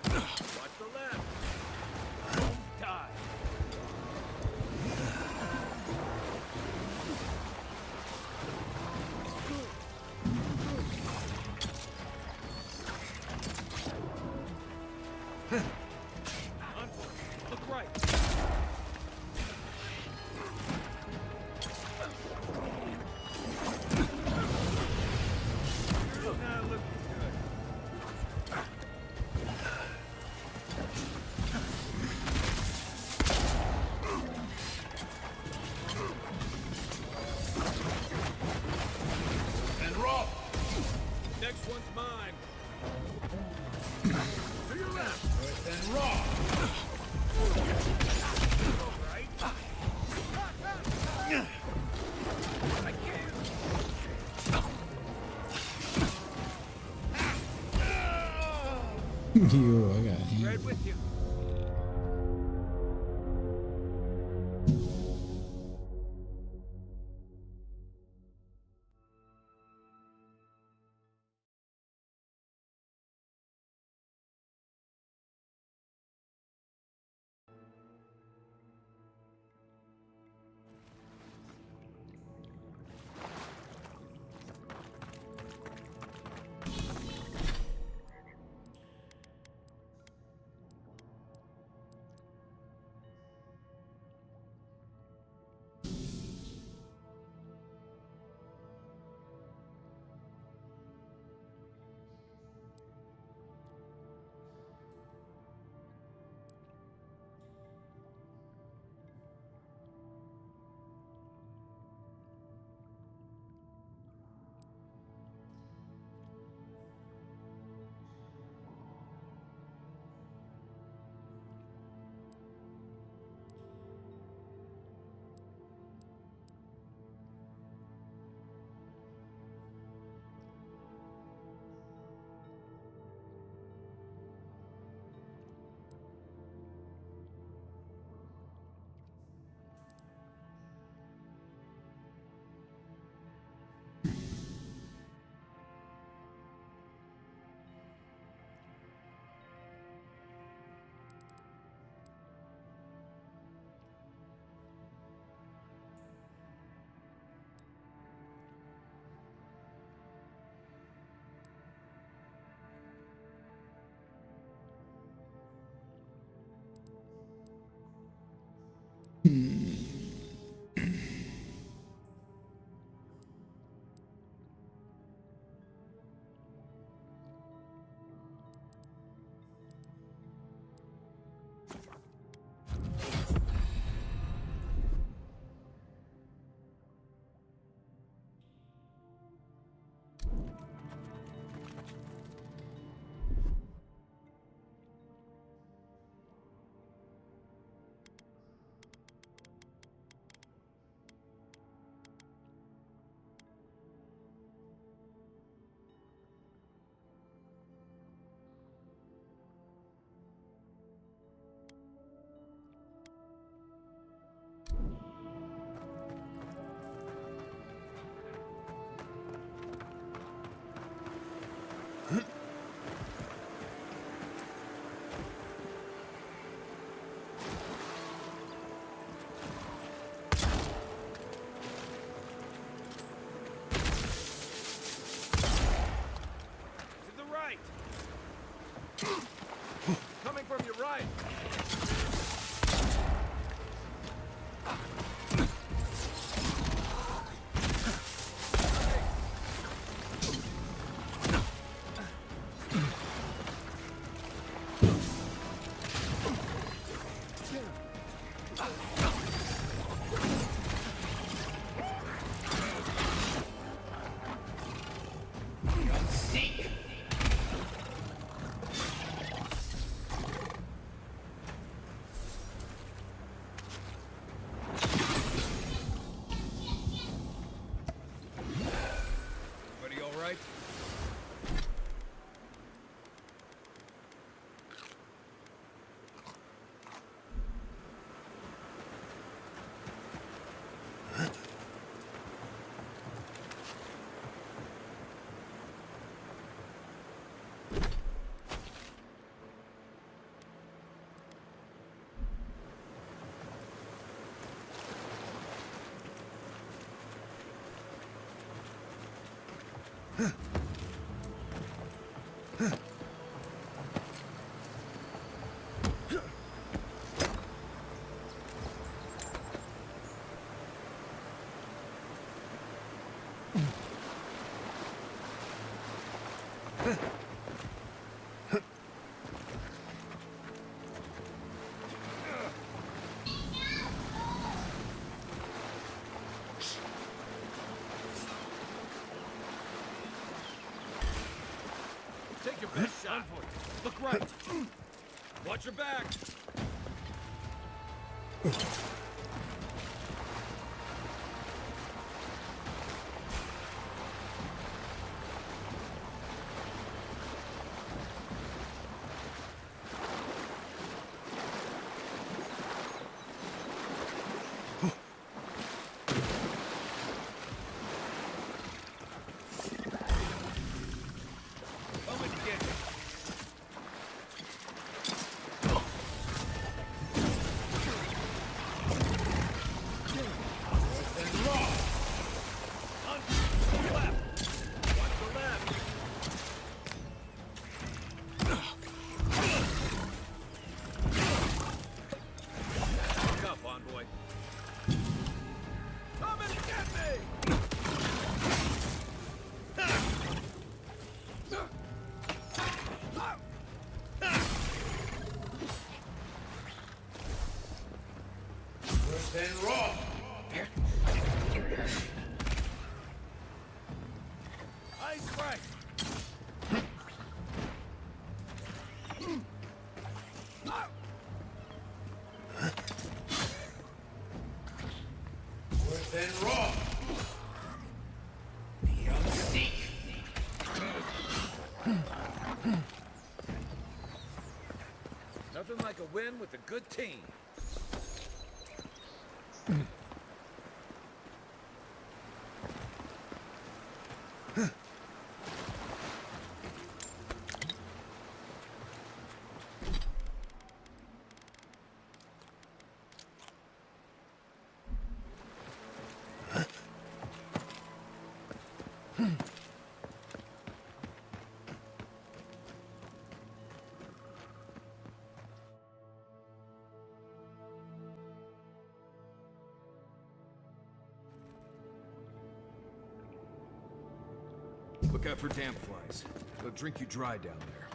Watch the left. Die. Look right. Not looking good. And Roth! Next one's mine. Yo, I got him. Right with you. Coming from your right. Envoy, look right. Watch your back. Coming to get you. Ice right. Worse than raw. Nothing like a win with a good team. Look out for damp flies. They'll drink you dry down there.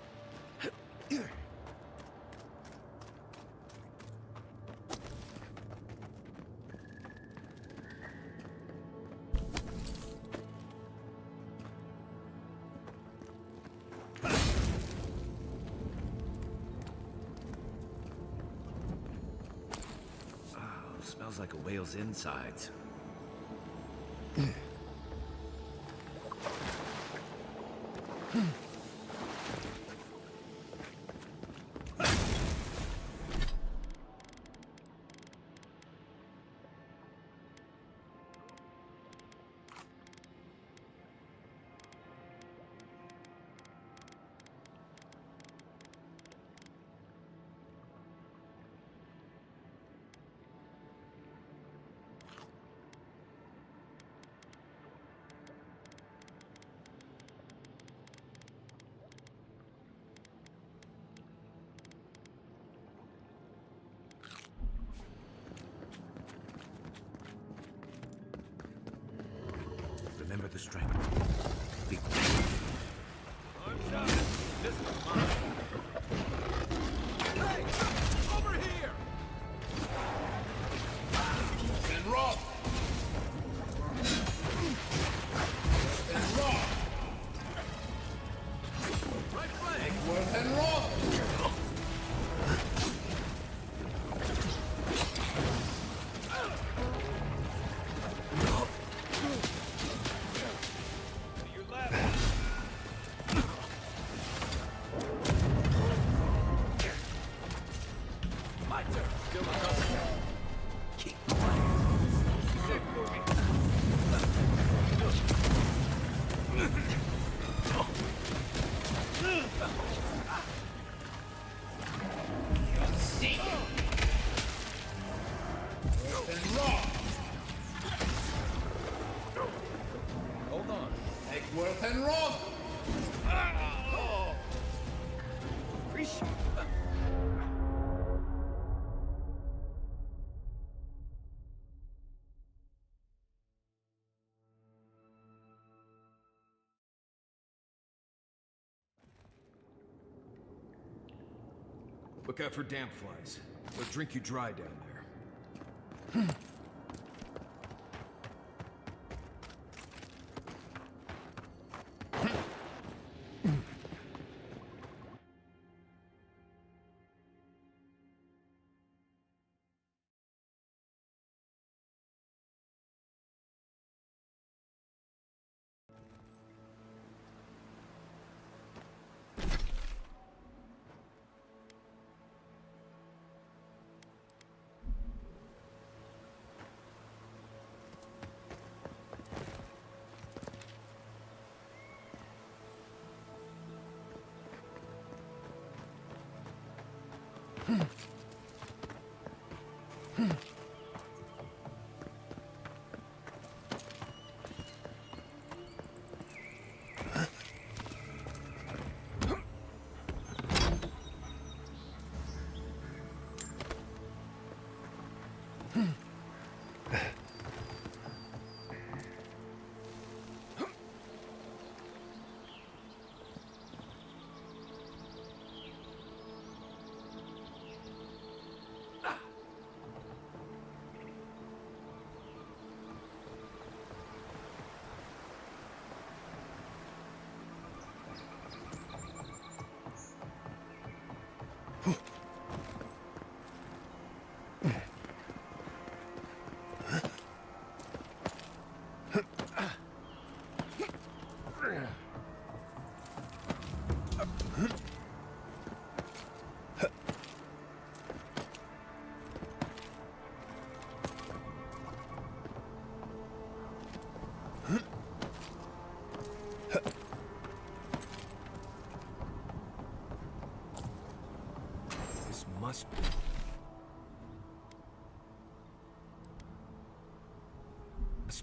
Smells like a whale's insides. Remember the strength. Be Arms up. This one's mine. Hey! Over here! And raw. And raw. Right flank! Worse and raw. To your left. My turn. Still recovering. Keep sick for me. Worse and raw. Hold on. Make worse and raw. Oh. Appreciate it. Look out for damp flies. They'll drink you dry down there. This must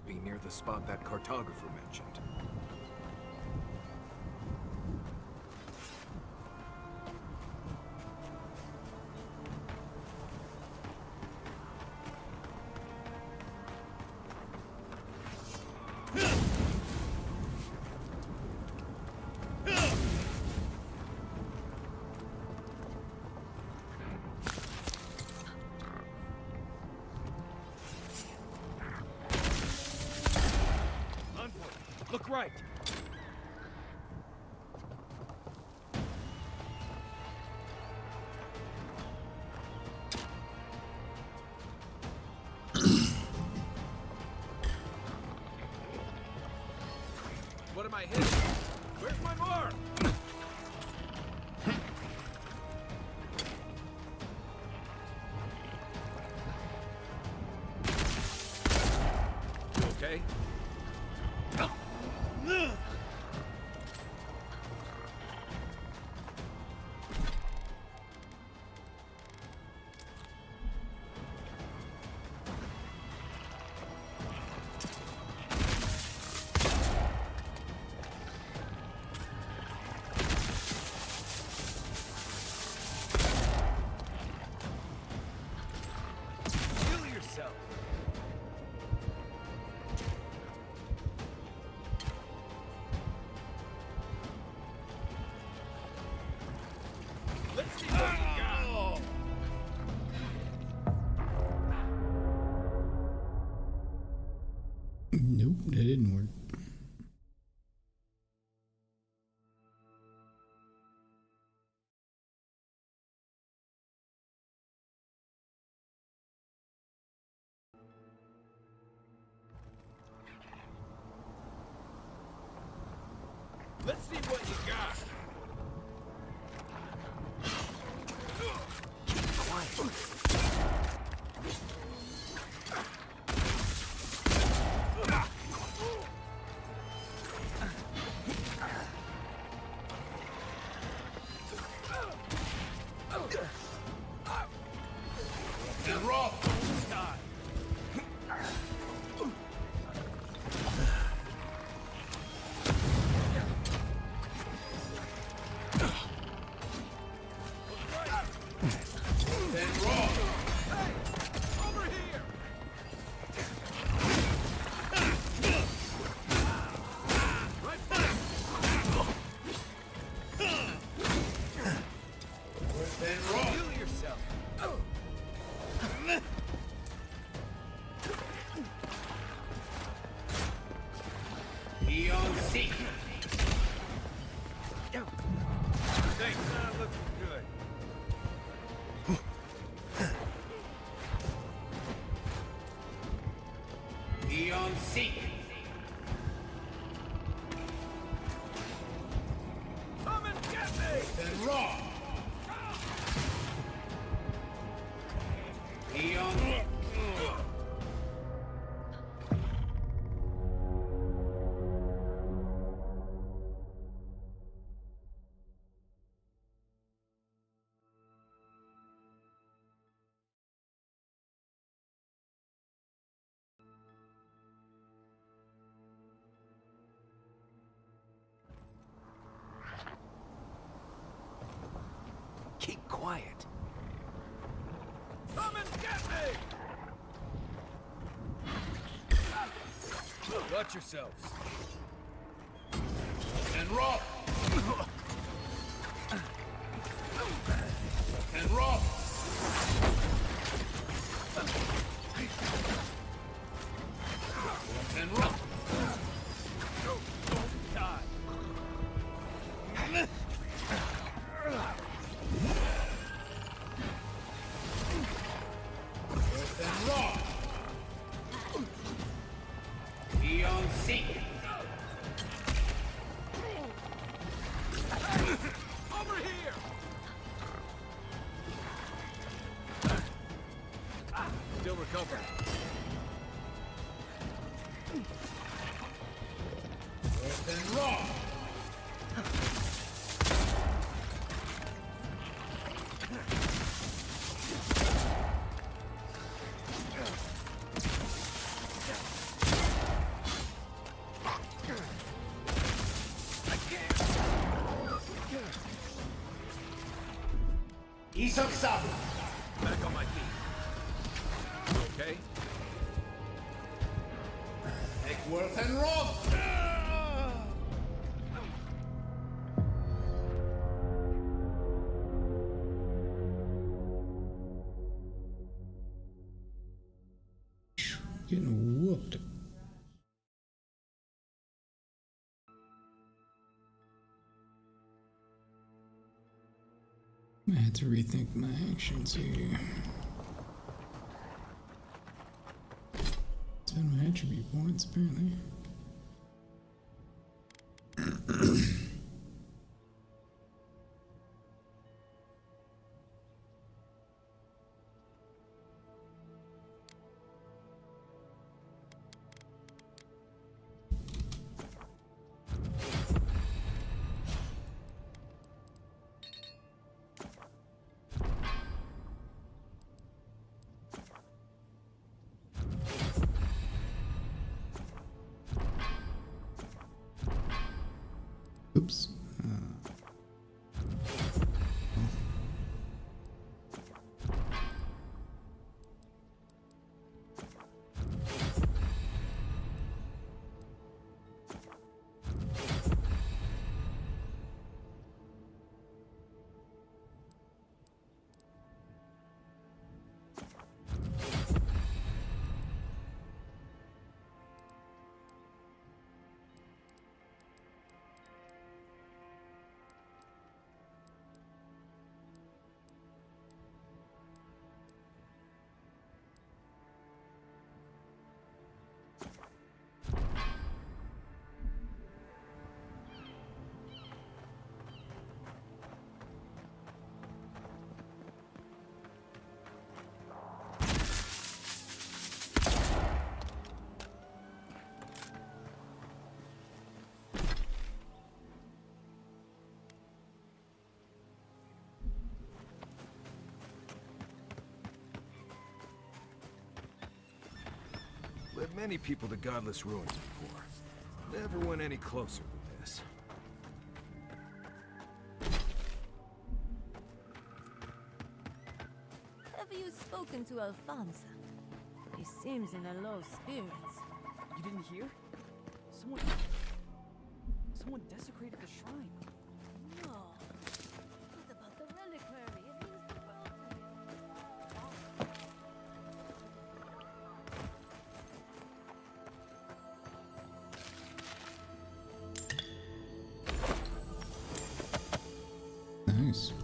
be near the spot that cartographer mentioned. Look right. What am I hitting? Where's my mark? You okay? Kill yourself. Let's see what you got. Nope, that didn't work. Let's see what you got. And raw. Thanks, looking good. Eon Seek. Come and get me! Then raw. Eon. Keep quiet. Come and get me! Watch yourselves. And rock! And rock! And rock! Don't die! And rock! Be on sync! Over here! Still recovering. Earth and raw! Isok Sabu! Back on my feet. Okay? Eckworth and Rob! Getting whooped. I had to rethink my actions here. Spend my attribute points, apparently. Oops. Led many people to godless ruins before. Never went any closer with this. Have you spoken to Alfonso? He seems in a low spirits. You didn't hear? Someone desecrated the shrine. No. What about the reliquary? It means the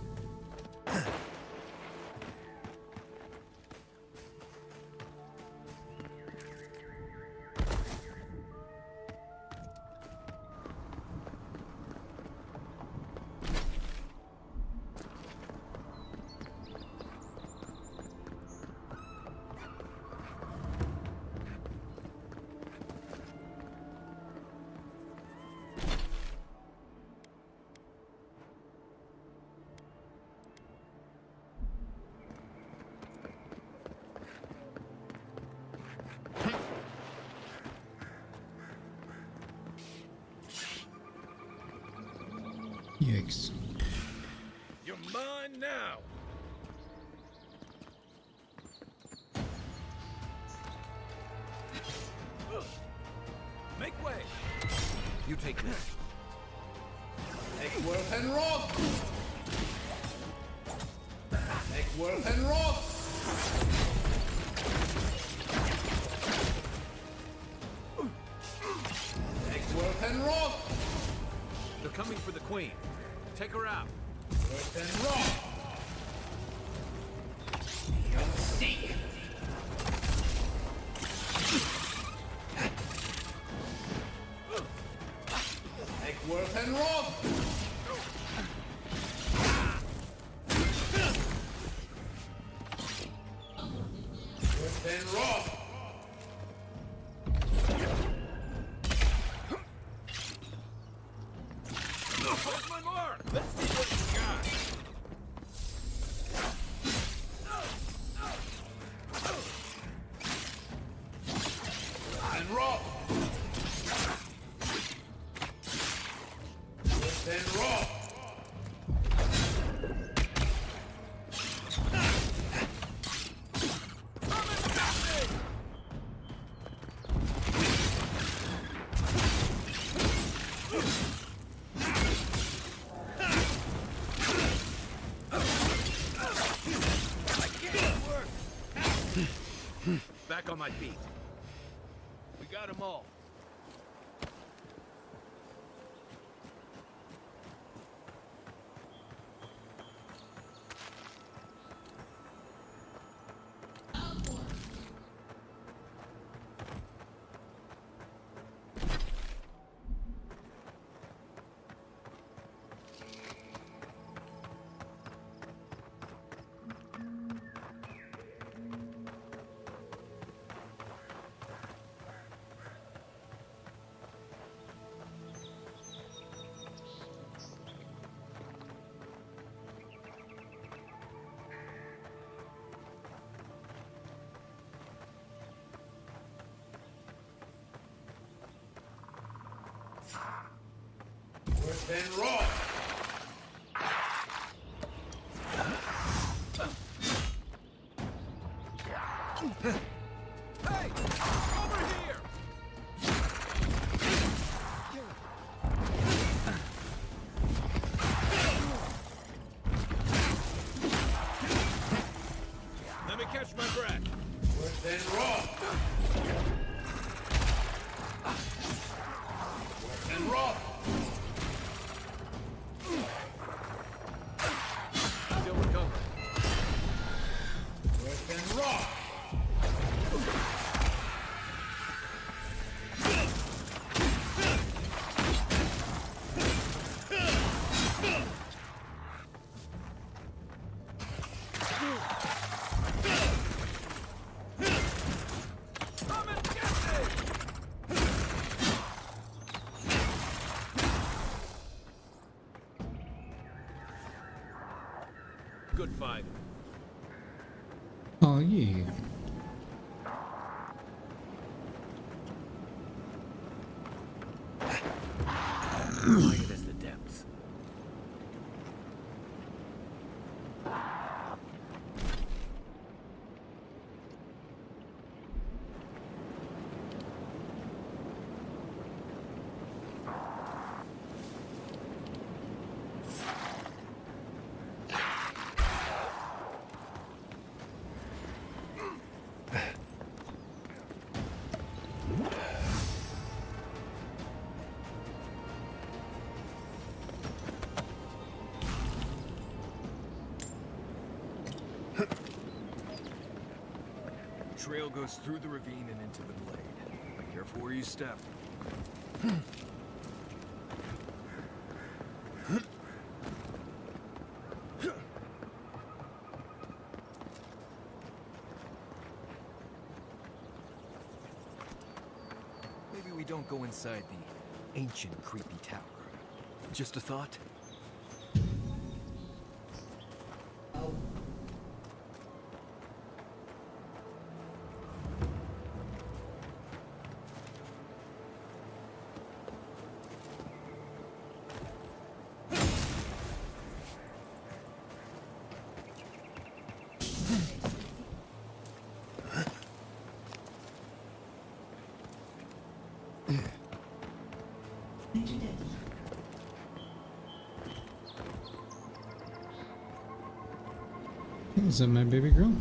Nice. You mine now. Make way. You take this. Eckworth and Roth! Eckworth and Roth! Eckworth and Roth! They're coming for the queen. Take her out. Eckworth and Roth! You stink! Eckworth and Roth! Eckworth and Roth! Where's my mark? Let's see what you got. And Roth! And Roth! Back on my feet. We got them all. And Roth! Hey! Over here! Let me catch my breath. And Roth! And Roth! Still recovering. And Roth! Come and get me! Good fight. Oh yeah. Quiet as the depths. Trail goes through the ravine and into the glade. Be careful where you step. Maybe we don't go inside the ancient creepy tower. Just a thought? Is that my baby girl?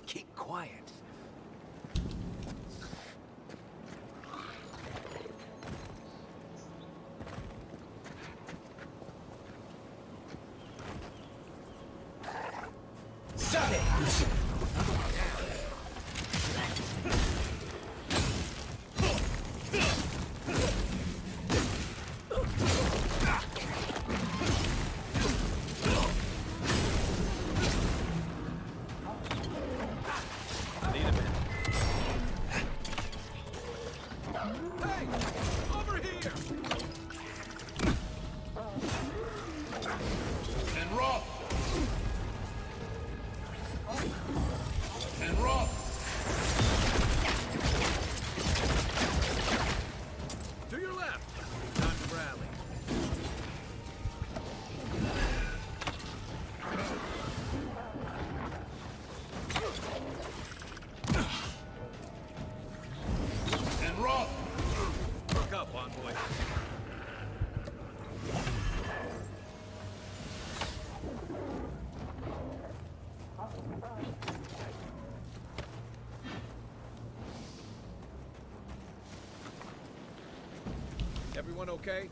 Keep quiet. Shut it! Everyone okay?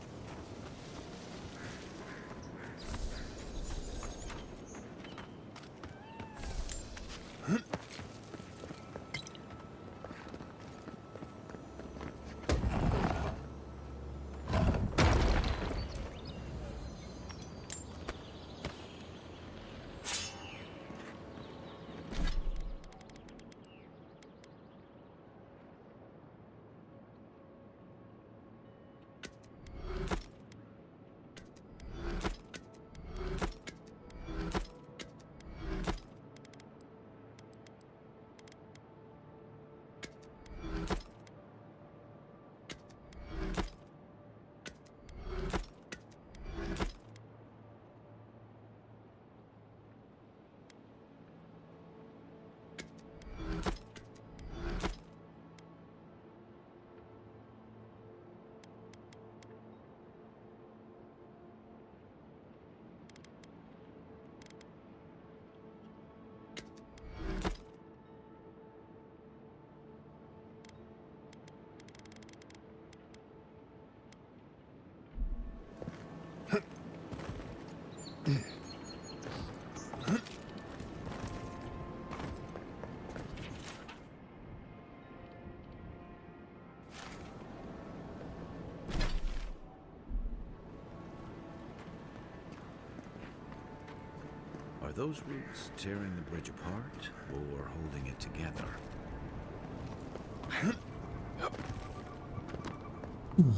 Are those roots tearing the bridge apart or holding it together?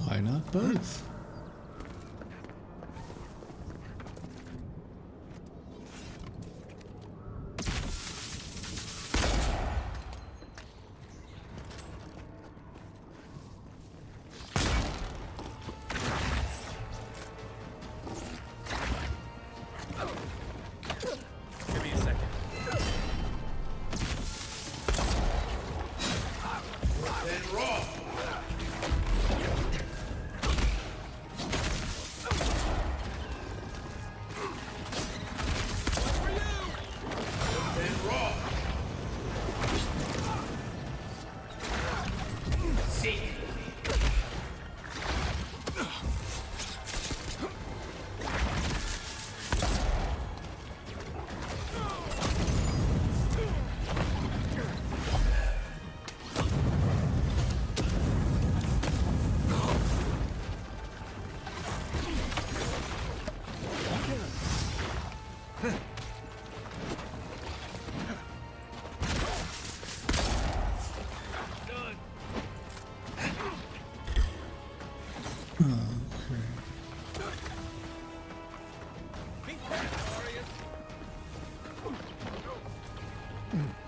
Why not both? Give me a second. Then raw. Okay.